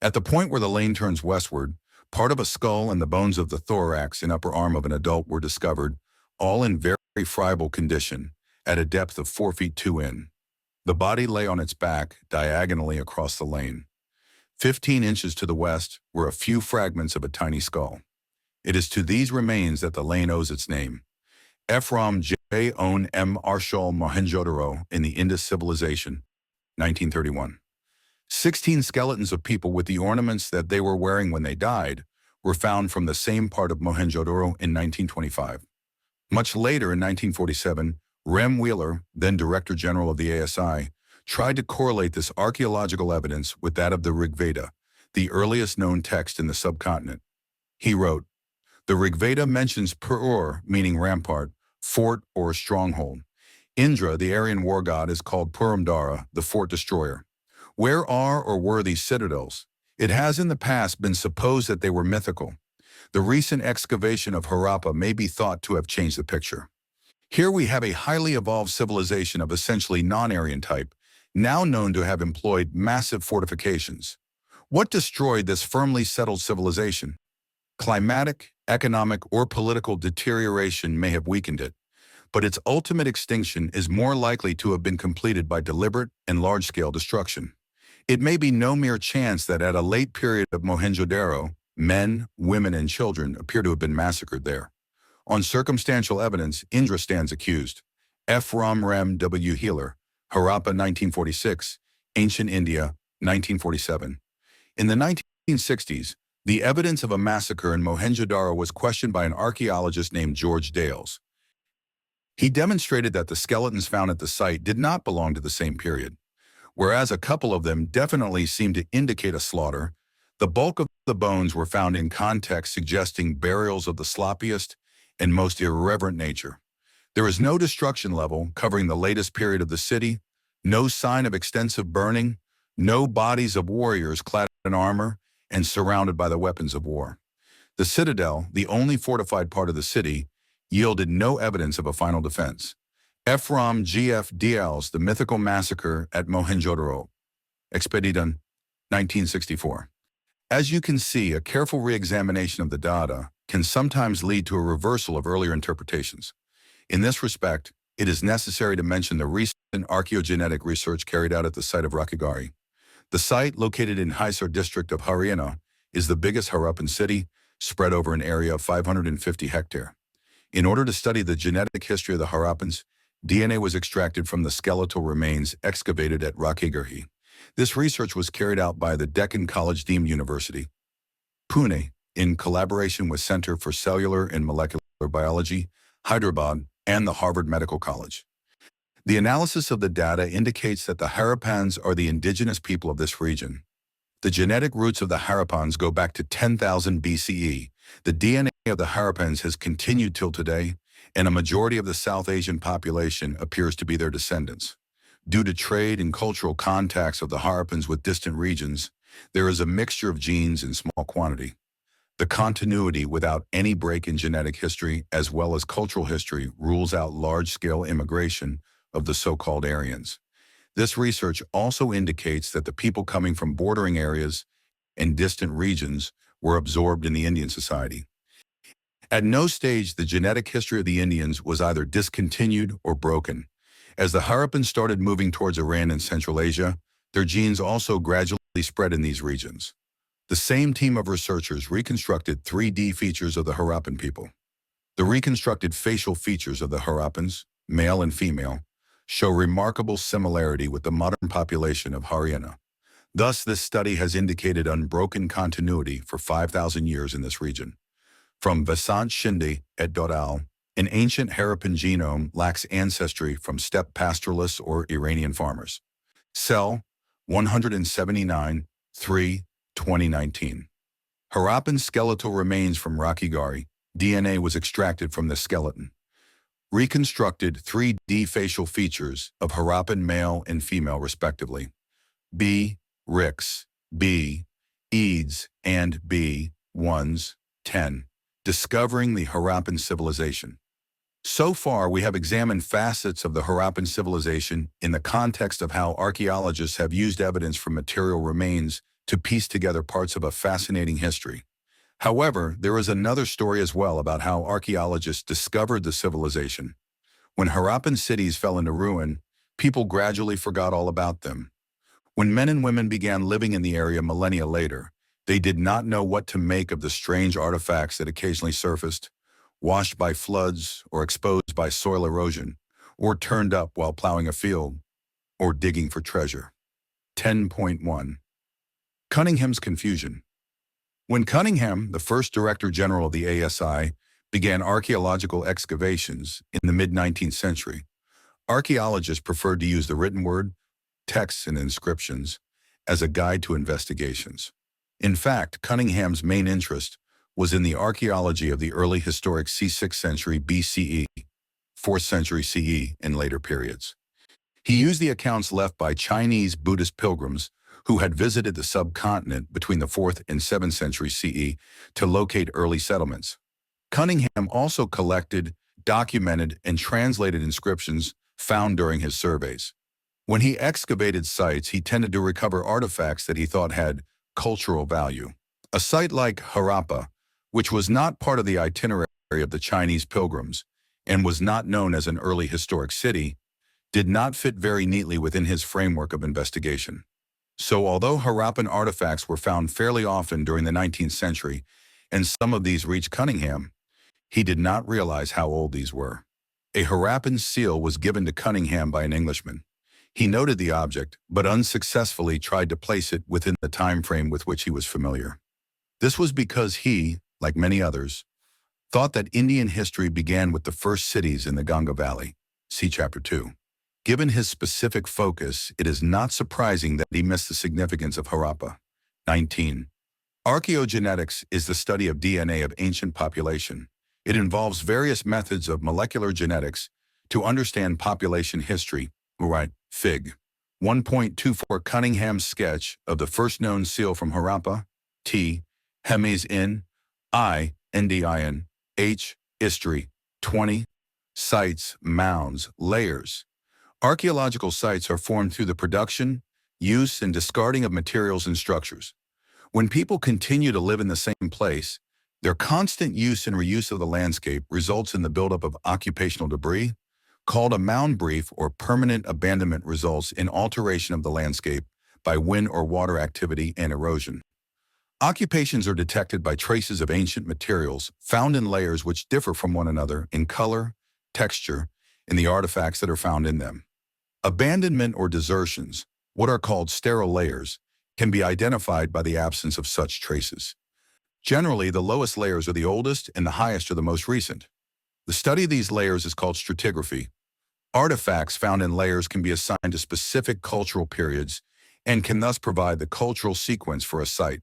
At the point where the lane turns westward, part of a skull and the bones of the thorax and upper arm of an adult were discovered, all in very friable condition, at a depth of 4 feet 2 in. The body lay on its back, diagonally across the lane. 15 inches to the west were a few fragments of a tiny skull. It is to these remains that the lane owes its name. Ephraim J. Own M. Arshal Mohenjo-daro in the Indus Civilization, 1931. 16 skeletons of people with the ornaments that they were wearing when they died were found from the same part of Mohenjo-daro in 1925. Much later, in 1947, Rem Wheeler, then Director General of the ASI, tried to correlate this archaeological evidence with that of the Rig Veda, the earliest known text in the subcontinent. He wrote, "The Rig Veda mentions Pur, meaning rampart, fort, or stronghold. Indra, the Aryan war god, is called Puramdara, the fort destroyer. Where are or were these citadels? It has in the past been supposed that they were mythical. The recent excavation of Harappa may be thought to have changed the picture. Here we have a highly evolved civilization of essentially non-Aryan type, now known to have employed massive fortifications. What destroyed this firmly settled civilization? Climatic, economic, or political deterioration may have weakened it, but its ultimate extinction is more likely to have been completed by deliberate and large-scale destruction. It may be no mere chance that at a late period of Mohenjo-daro, men, women, and children appear to have been massacred there. On circumstantial evidence, Indra stands accused. F. Ram Rem W. Heeler, Harappa 1946, Ancient India, 1947. In the 1960s, the evidence of a massacre in Mohenjo-daro was questioned by an archaeologist named George Dales. He demonstrated that the skeletons found at the site did not belong to the same period. Whereas a couple of them definitely seemed to indicate a slaughter, the bulk of the bones were found in context suggesting burials of the sloppiest and most irreverent nature. There is no destruction level covering the latest period of the city, no sign of extensive burning, no bodies of warriors clad in armor and surrounded by the weapons of war. The citadel, the only fortified part of the city, yielded no evidence of a final defense. Ephraim G.F. Dial's The Mythical Massacre at Mohenjo-daro, Expedition, 1964. As you can see, a careful re-examination of the data can sometimes lead to a reversal of earlier interpretations. In this respect, it is necessary to mention the recent archaeogenetic research carried out at the site of Rakhigarhi. The site, located in Hisar district of Haryana, is the biggest Harappan city, spread over an area of 550 hectares. In order to study the genetic history of the Harappans, DNA was extracted from the skeletal remains excavated at Rakhigarhi. This research was carried out by the Deccan College Deemed University, Pune, in collaboration with Center for Cellular and Molecular Biology, Hyderabad, and the Harvard Medical College. The analysis of the data indicates that the Harappans are the indigenous people of this region. The genetic roots of the Harappans go back to 10,000 BCE. The DNA of the Harappans has continued till today, and a majority of the South Asian population appears to be their descendants. Due to trade and cultural contacts of the Harappans with distant regions, there is a mixture of genes in small quantity. The continuity without any break in genetic history as well as cultural history rules out large-scale immigration of the so-called Aryans. This research also indicates that the people coming from bordering areas and distant regions were absorbed in the Indian society. At no stage the genetic history of the Indians was either discontinued or broken. As the Harappans started moving towards Iran and Central Asia, their genes also gradually spread in these regions. The same team of researchers reconstructed 3D features of the Harappan people. The reconstructed facial features of the Harappans, male and female, show remarkable similarity with the modern population of Haryana. Thus, this study has indicated unbroken continuity for 5,000 years in this region. From Vasant Shinde et al., an ancient Harappan genome lacks ancestry from steppe pastoralists or Iranian farmers. Cell 179, 3, 2019. Harappan skeletal remains from Rocky Gari. DNA was extracted from the skeleton. Reconstructed 3D facial features of Harappan male and female respectively. B. Ricks, B. Eads, and B. Ones, 10. Discovering the Harappan Civilization. So far, we have examined facets of the Harappan civilization in the context of how archaeologists have used evidence from material remains to piece together parts of a fascinating history. However, there is another story as well about how archaeologists discovered the civilization. When Harappan cities fell into ruin, people gradually forgot all about them. When men and women began living in the area millennia later, they did not know what to make of the strange artifacts that occasionally surfaced, washed by floods or exposed by soil erosion, or turned up while plowing a field, or digging for treasure. 10.1. Cunningham's confusion. When Cunningham, the first Director General of the ASI, began archaeological excavations in the mid-19th century, archaeologists preferred to use the written word, texts, and inscriptions as a guide to investigations. In fact, Cunningham's main interest was in the archaeology of the early historic C6th century BCE, 4th century CE, and later periods. He used the accounts left by Chinese Buddhist pilgrims who had visited the subcontinent between the 4th and 7th century CE to locate early settlements. Cunningham also collected, documented, and translated inscriptions found during his surveys. When he excavated sites, he tended to recover artifacts that he thought had cultural value. A site like Harappa, which was not part of the itinerary of the Chinese pilgrims and was not known as an early historic city, did not fit very neatly within his framework of investigation. So although Harappan artifacts were found fairly often during the 19th century, and some of these reached Cunningham, he did not realize how old these were. A Harappan seal was given to Cunningham by an Englishman. He noted the object, but unsuccessfully tried to place it within the time frame with which he was familiar. This was because he, like many others, thought that Indian history began with the first cities in the Ganga Valley. See Chapter 2. Given his specific focus, it is not surprising that he missed the significance of Harappa. 19. Archaeogenetics is the study of DNA of ancient population. It involves various methods of molecular genetics to understand population history. Right, Fig. 1.24 Cunningham's sketch of the first known seal from Harappa, T. Hemes in, I. Ndian, H. History, 20. Sites, mounds, layers. Archaeological sites are formed through the production, use, and discarding of materials and structures. When people continue to live in the same place, their constant use and reuse of the landscape results in the buildup of occupational debris, called a mound brief, or permanent abandonment results in alteration of the landscape by wind or water activity and erosion. Occupations are detected by traces of ancient materials found in layers which differ from one another in color, texture, and the artifacts that are found in them. Abandonment or desertions, what are called sterile layers, can be identified by the absence of such traces. Generally, the lowest layers are the oldest and the highest are the most recent. The study of these layers is called stratigraphy. Artifacts found in layers can be assigned to specific cultural periods and can thus provide the cultural sequence for a site.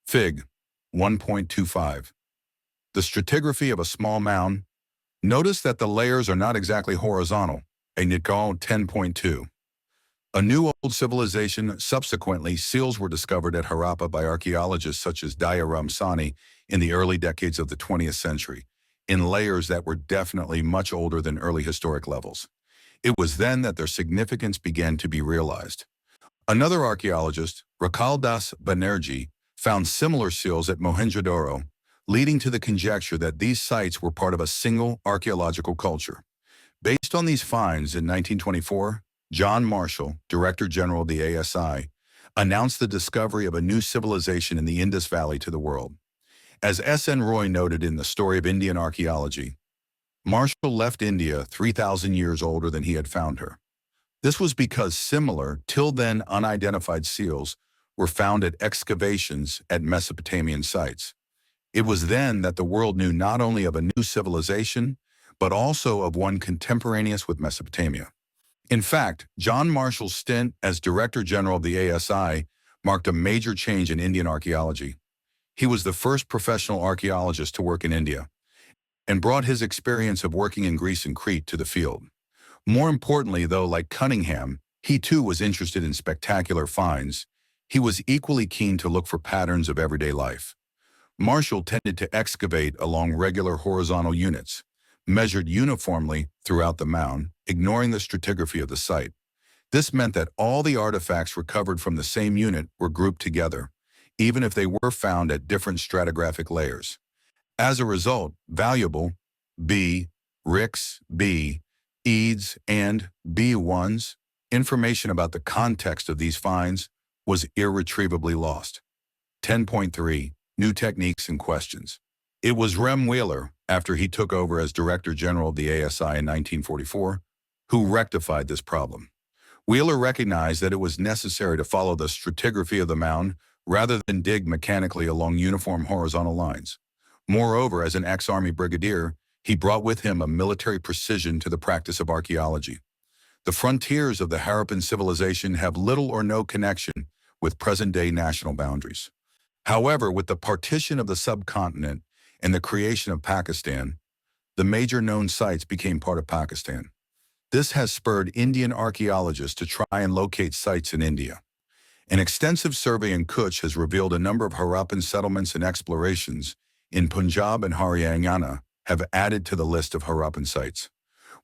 Fig. 1.25. The stratigraphy of a small mound. Notice that the layers are not exactly horizontal. A Nikal 10.2. A new old civilization. Subsequently, seals were discovered at Harappa by archaeologists such as Daya Ramsani in the early decades of the 20th century, in layers that were definitely much older than early historic levels. It was then that their significance began to be realized. Another archaeologist, Rakaldas Banerjee, found similar seals at Mohenjo-daro, leading to the conjecture that these sites were part of a single archaeological culture. Based on these finds in 1924, John Marshall, Director General of the ASI, announced the discovery of a new civilization in the Indus Valley to the world. As S.N. Roy noted in The Story of Indian Archaeology, Marshall left India 3,000 years older than he had found her. This was because similar, till then unidentified seals were found at excavations at Mesopotamian sites. It was then that the world knew not only of a new civilization, but also of one contemporaneous with Mesopotamia. In fact, John Marshall's stint as Director General of the ASI marked a major change in Indian archaeology. He was the first professional archaeologist to work in India, and brought his experience of working in Greece and Crete to the field. More importantly, though, like Cunningham, he too was interested in spectacular finds. He was equally keen to look for patterns of everyday life. Marshall tended to excavate along regular horizontal units, measured uniformly throughout the mound, ignoring the stratigraphy of the site. This meant that all the artifacts recovered from the same unit were grouped together, even if they were found at different stratigraphic layers. As a result, valuable B, RICS, B, EADS, and B1s, information about the context of these finds was irretrievably lost. 10.3. New Techniques and Questions. It was Rem Wheeler, after he took over as Director General of the ASI in 1944, who rectified this problem. Wheeler recognized that it was necessary to follow the stratigraphy of the mound rather than dig mechanically along uniform horizontal lines. Moreover, as an ex-Army brigadier, he brought with him a military precision to the practice of archaeology. The frontiers of the Harappan civilization have little or no connection with present-day national boundaries. However, with the partition of the subcontinent and the creation of Pakistan, the major known sites became part of Pakistan. This has spurred Indian archaeologists to try and locate sites in India. An extensive survey in Kutch has revealed a number of Harappan settlements and explorations in Punjab and Haryana have added to the list of Harappan sites.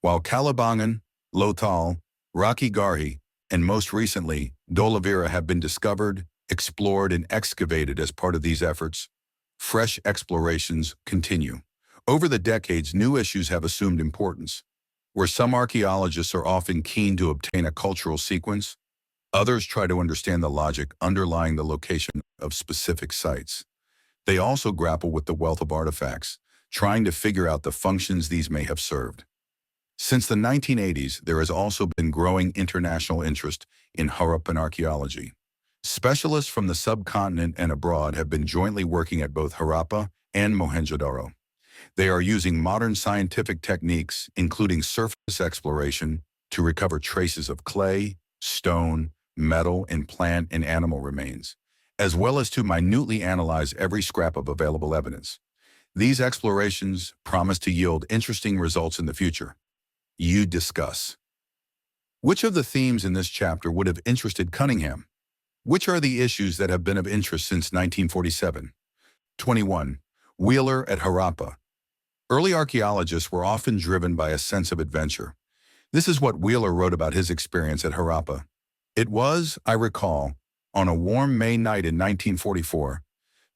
While Kalibangan, Lothal, Rakhi Garhi, and most recently, Dholavira have been discovered, explored, and excavated as part of these efforts, fresh explorations continue. Over the decades, new issues have assumed importance. Where some archaeologists are often keen to obtain a cultural sequence, others try to understand the logic underlying the location of specific sites. They also grapple with the wealth of artifacts, trying to figure out the functions these may have served. Since the 1980s, there has also been growing international interest in Harappan archaeology. Specialists from the subcontinent and abroad have been jointly working at both Harappa and Mohenjo-daro. They are using modern scientific techniques, including surface exploration, to recover traces of clay, stone, metal, and plant and animal remains, as well as to minutely analyze every scrap of available evidence. These explorations promise to yield interesting results in the future. You discuss. Which of the themes in this chapter would have interested Cunningham? Which are the issues that have been of interest since 1947? 21. Wheeler at Harappa. Early archaeologists were often driven by a sense of adventure. This is what Wheeler wrote about his experience at Harappa. It was, I recall, on a warm May night in 1944,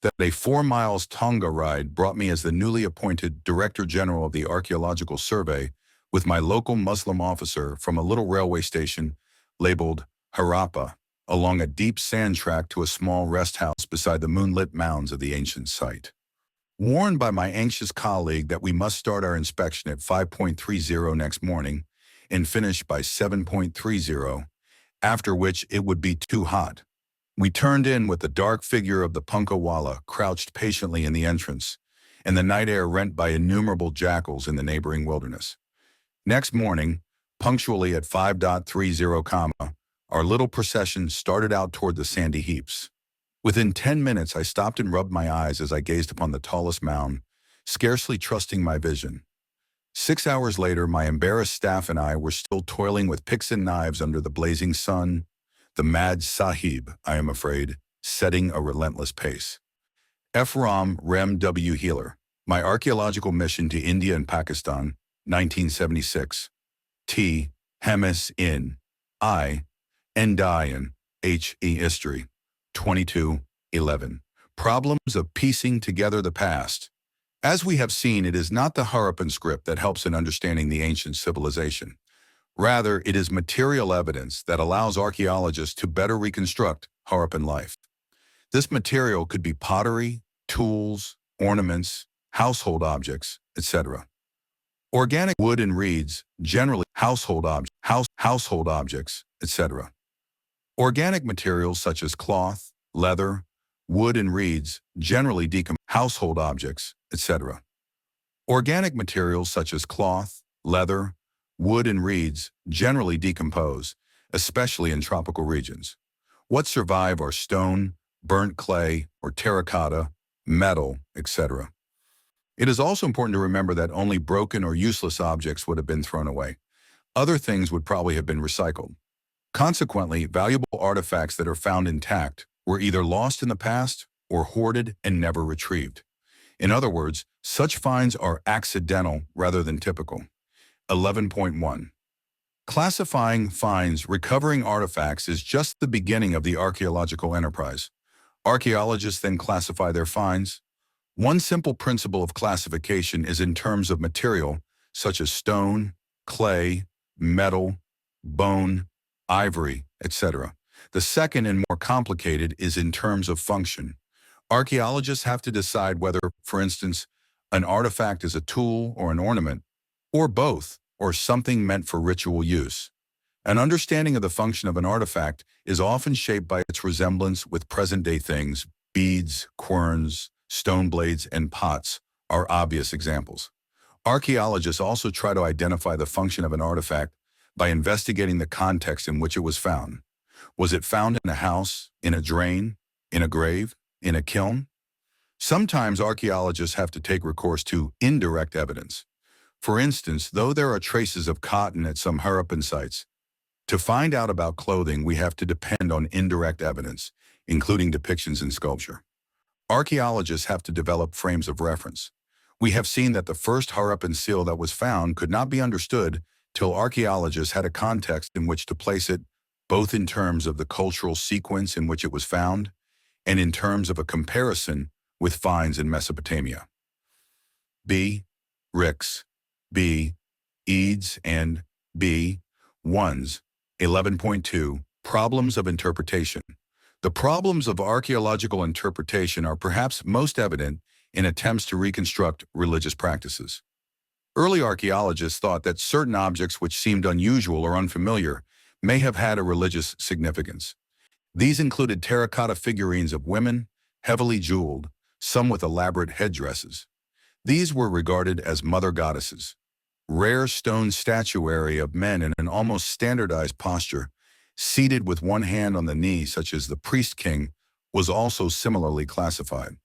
that a 4 miles Tonga ride brought me as the newly appointed Director General of the Archaeological Survey with my local Muslim officer from a little railway station labeled Harappa, along a deep sand track to a small rest house beside the moonlit mounds of the ancient site. Warned by my anxious colleague that we must start our inspection at 5.30 next morning and finish by 7.30, after which it would be too hot, we turned in with the dark figure of the Punkawala crouched patiently in the entrance, and the night air rent by innumerable jackals in the neighboring wilderness. Next morning, punctually at 5:30, our little procession started out toward the sandy heaps. Within 10 minutes, I stopped and rubbed my eyes as I gazed upon the tallest mound, scarcely trusting my vision. 6 hours later, my embarrassed staff and I were still toiling with picks and knives under the blazing sun, the mad Sahib, I am afraid, setting a relentless pace. F. Rem W. Wheeler, My Archaeological Mission to India and Pakistan, 1976. T. Hemis in I. Ndian, H.E. History, 22:11. Problems of Piecing Together the Past, As we have seen, it is not the Harappan script that helps in understanding the ancient civilization. Rather, it is material evidence that allows archaeologists to better reconstruct Harappan life. This material could be pottery, tools, ornaments, household objects, etc. Organic wood and reeds, generally household objects, etc. Organic materials such as cloth, leather, wood and reeds, generally household objects, etc. Organic materials such as cloth, leather, wood and reeds generally decompose, especially in tropical regions. What survive are stone, burnt clay, or terracotta, metal, etc. It is also important to remember that only broken or useless objects would have been thrown away. Other things would probably have been recycled. Consequently, valuable artifacts that are found intact were either lost in the past or hoarded and never retrieved. In other words, such finds are accidental rather than typical. 11.1. Classifying finds, recovering artifacts is just the beginning of the archaeological enterprise. Archaeologists then classify their finds. One simple principle of classification is in terms of material, such as stone, clay, metal, bone, ivory, etc. The second and more complicated is in terms of function. Archaeologists have to decide whether, for instance, an artifact is a tool or an ornament, or both, or something meant for ritual use. An understanding of the function of an artifact is often shaped by its resemblance with present-day things. Beads, querns, stone blades, and pots are obvious examples. Archaeologists also try to identify the function of an artifact by investigating the context in which it was found. Was it found in a house, in a drain, in a grave, in a kiln? Sometimes archaeologists have to take recourse to indirect evidence. For instance, though there are traces of cotton at some Harappan sites, to find out about clothing, we have to depend on indirect evidence, including depictions in sculpture. Archaeologists have to develop frames of reference. We have seen that the first Harappan seal that was found could not be understood till archaeologists had a context in which to place it, both in terms of the cultural sequence in which it was found and in terms of a comparison with finds in Mesopotamia. B. Ricks, B. Eads, and B. Ones. 11.2. Problems of interpretation. The problems of archaeological interpretation are perhaps most evident in attempts to reconstruct religious practices. Early archaeologists thought that certain objects which seemed unusual or unfamiliar may have had a religious significance. These included terracotta figurines of women, heavily jeweled, some with elaborate headdresses. These were regarded as mother goddesses. Rare stone statuary of men in an almost standardized posture, seated with one hand on the knee, such as the priest king, was also similarly classified.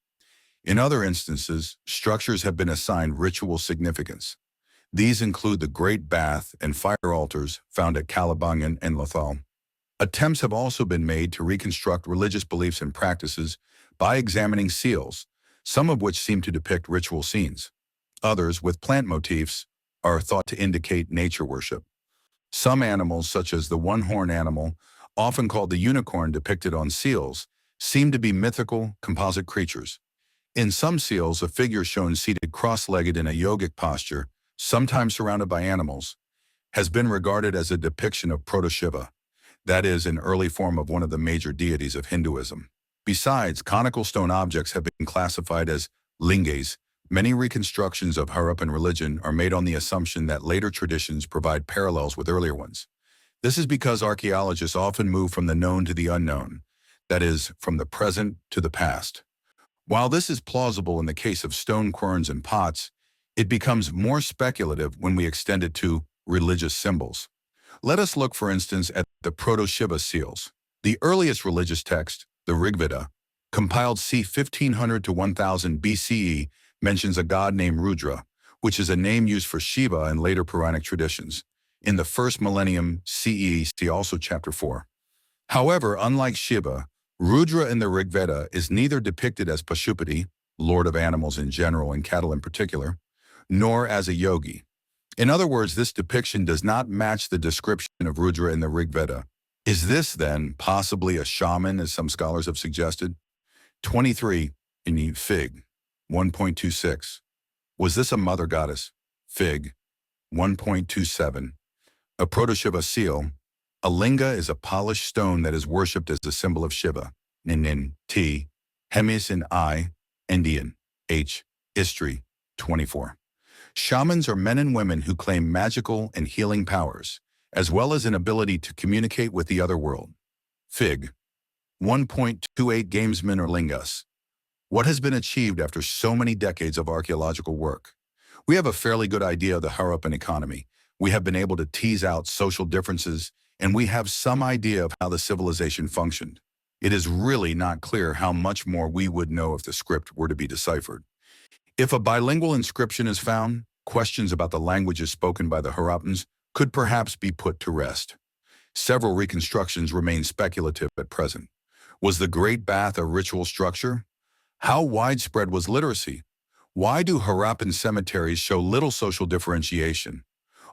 In other instances, structures have been assigned ritual significance. These include the Great Bath and fire altars found at Kalibangan and Lothal. Attempts have also been made to reconstruct religious beliefs and practices by examining seals, some of which seem to depict ritual scenes. Others, with plant motifs, are thought to indicate nature worship. Some animals, such as the one-horned animal, often called the unicorn depicted on seals, seem to be mythical, composite creatures. In some seals, a figure shown seated cross-legged in a yogic posture, sometimes surrounded by animals, has been regarded as a depiction of Proto-Shiva, that is, an early form of one of the major deities of Hinduism. Besides, conical stone objects have been classified as lingas. Many reconstructions of Harappan religion are made on the assumption that later traditions provide parallels with earlier ones. This is because archaeologists often move from the known to the unknown, that is, from the present to the past. While this is plausible in the case of stone querns and pots, it becomes more speculative when we extend it to religious symbols. Let us look, for instance, at the Proto-Shiva seals. The earliest religious text, the Rigveda, compiled c. 1500 to 1000 BCE, mentions a god named Rudra, which is a name used for Shiva in later Puranic traditions. In the first millennium CE, see also chapter 4. However, unlike Shiva, Rudra in the Rigveda is neither depicted as Pashupati, lord of animals in general and cattle in particular, nor as a yogi. In other words, this depiction does not match the description of Rudra in the Rigveda. Is this, then, possibly a shaman, as some scholars have suggested? 23. In Fig. 1.26. Was this a mother goddess? Fig. 1.27. A protoshiva seal. A linga is a polished stone that is worshipped as a symbol of Shiva. Nin T. Hemis in I. Indian. H. History. 24. Shamans are men and women who claim magical and healing powers, as well as an ability to communicate with the other world. Fig. 1.28 Gamesmen or lingas. What has been achieved after so many decades of archaeological work? We have a fairly good idea of the Harappan economy. We have been able to tease out social differences, and we have some idea of how the civilization functioned. It is really not clear how much more we would know if the script were to be deciphered. If a bilingual inscription is found, questions about the languages spoken by the Harappans could perhaps be put to rest. Several reconstructions remain speculative at present. Was the Great Bath a ritual structure? How widespread was literacy? Why do Harappan cemeteries show little social differentiation?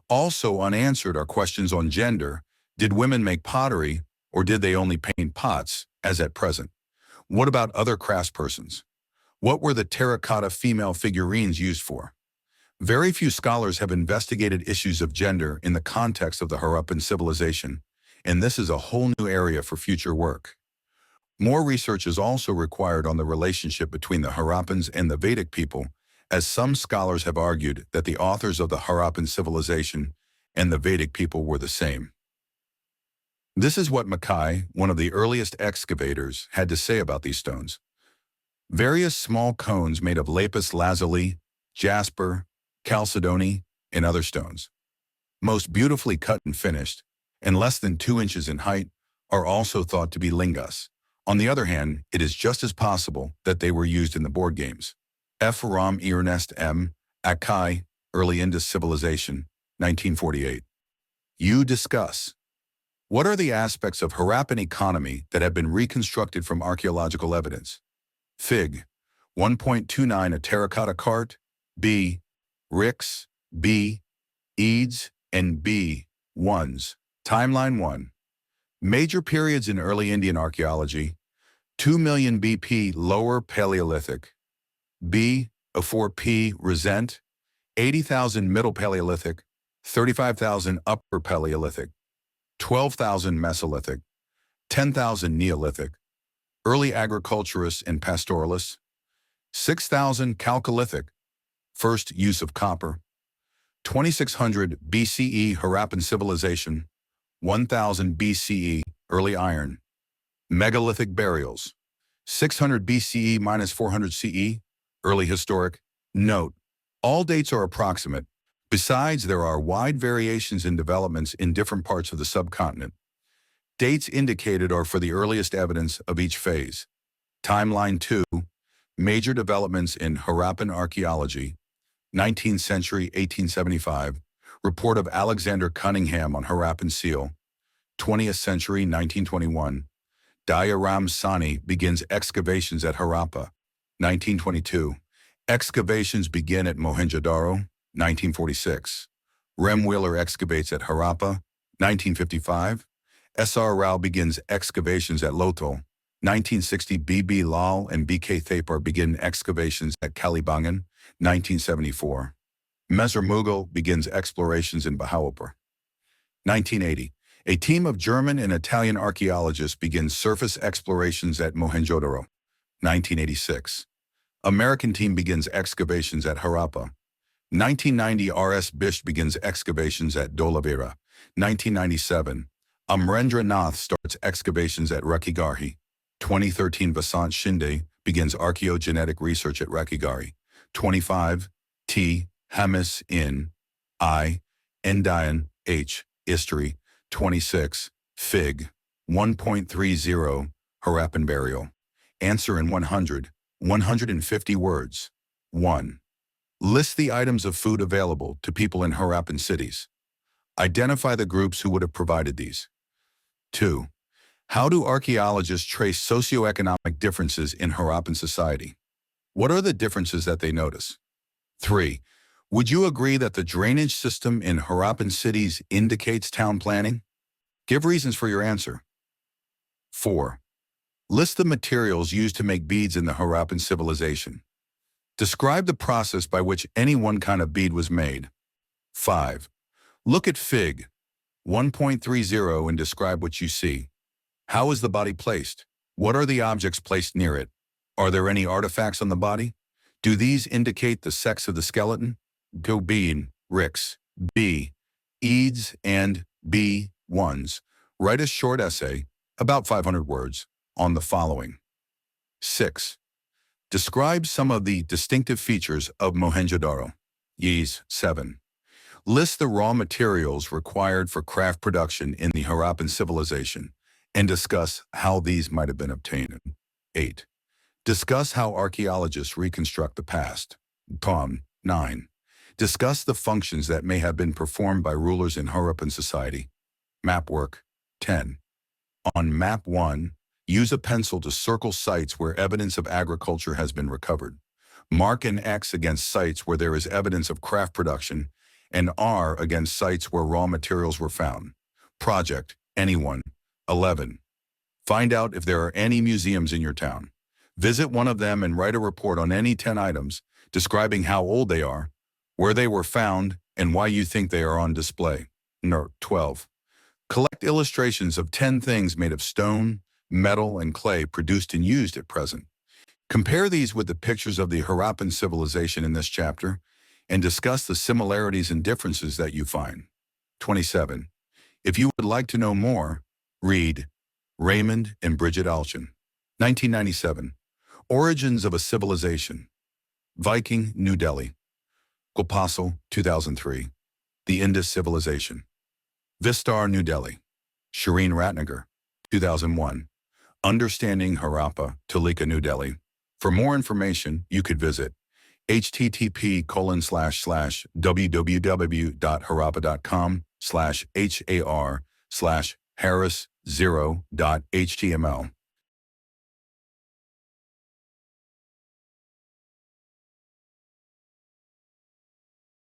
Also unanswered are questions on gender. Did women make pottery, or did they only paint pots, as at present? What about other craftspersons? What were the terracotta female figurines used for? Very few scholars have investigated issues of gender in the context of the Harappan civilization, and this is a whole new area for future work. More research is also required on the relationship between the Harappans and the Vedic people, as some scholars have argued that the authors of the Harappan civilization and the Vedic people were the same. This is what Mackay, one of the earliest excavators, had to say about these stones. Various small cones made of lapis lazuli, jasper, chalcedony, and other stones, most beautifully cut and finished, and less than 2 inches in height, are also thought to be lingas. On the other hand, it is just as possible that they were used in the board games. F. Ram Ernest M. Akai, Early Indus Civilization, 1948. You discuss. What are the aspects of Harappan economy that have been reconstructed from archaeological evidence? Fig. 1.29 A terracotta cart. B. Ricks. B. Eads. And B. Ones. Timeline 1. Major periods in early Indian archaeology: 2 million BP Lower Paleolithic, B. 04P Resent, 80,000 Middle Paleolithic, 35,000 Upper Paleolithic, 12,000 Mesolithic, 10,000 Neolithic, Early Agriculturists and Pastoralists, 6,000 Chalcolithic, First Use of Copper, 2600 BCE Harappan Civilization, 1000 BCE Early Iron, Megalithic Burials, 600 BCE minus 400 CE Early Historic. Note: all dates are approximate. Besides, there are wide variations in developments in different parts of the subcontinent. Dates indicated are for the earliest evidence of each phase. Timeline 2. Major developments in Harappan archaeology. 19th century, 1875. Report of Alexander Cunningham on Harappan seal. 20th century, 1921. Dayaram Sani begins excavations at Harappa. 1922. Excavations begin at Mohenjo-Daro. 1946. Rem Wheeler excavates at Harappa. 1955. S.R. Rao begins excavations at Lotol. 1960. B.B. Lal and B.K. Thapar begin excavations at Kalibangan. 1974. Messer Mughal begins explorations in Bahawalpur. 1980. A team of German and Italian archaeologists begins surface explorations at Mohenjo-Daro. 1986. American team begins excavations at Harappa. 1990. R.S. Bish begins excavations at Dholavira. 1997. Amrendra Nath starts excavations at Rakhigarhi. 2013. Vasant Shinde begins archaeogenetic research at Rakhigarhi. 25. T. Hamis in I. Indian H. History. 26. Fig. 1.30 Harappan burial. Answer in 150 words. 1. List the items of food available to people in Harappan cities. Identify the groups who would have provided these. 2. How do archaeologists trace socioeconomic differences in Harappan society? What are the differences that they notice? 3. Would you agree that the drainage system in Harappan cities indicates town planning? Give reasons for your answer. 4. List the materials used to make beads in the Harappan civilization. Describe the process by which any one kind of bead was made. 5. Look at Fig. 1.30 and describe what you see. How is the body placed? What are the objects placed near it? Are there any artifacts on the body? Do these indicate the sex of the skeleton? Go Bean, Ricks, B, Eads, and B, Ones. Write a short essay, about 500 words, on the following. 6. Describe some of the distinctive features of Mohenjo-Daro. Yeas, 7. List the raw materials required for craft production in the Harappan civilization and discuss how these might have been obtained. 8. Discuss how archaeologists reconstruct the past. Tom, 9. Discuss the functions that may have been performed by rulers in Harappan society. Map work. 10. On Map 1, use a pencil to circle sites where evidence of agriculture has been recovered. Mark an X against sites where there is evidence of craft production, and R against sites where raw materials were found. Project, anyone. 11. Find out if there are any museums in your town. Visit one of them and write a report on any 10 items, describing how old they are, where they were found, and why you think they are on display. Note 12. Collect illustrations of 10 things made of stone, metal, and clay produced and used at present. Compare these with the pictures of the Harappan civilization in this chapter, and discuss the similarities and differences that you find. 27. If you would like to know more, read Raymond and Bridget Alchin. 1997. Origins of a Civilization. Viking, New Delhi. Gopasal, 2003. The Indus Civilization. Vistar, New Delhi. Shireen Ratnagar, 2001. Understanding Harappa, Talika, New Delhi. For more information, you could visit http://www.harappa.com/har/harris0.html.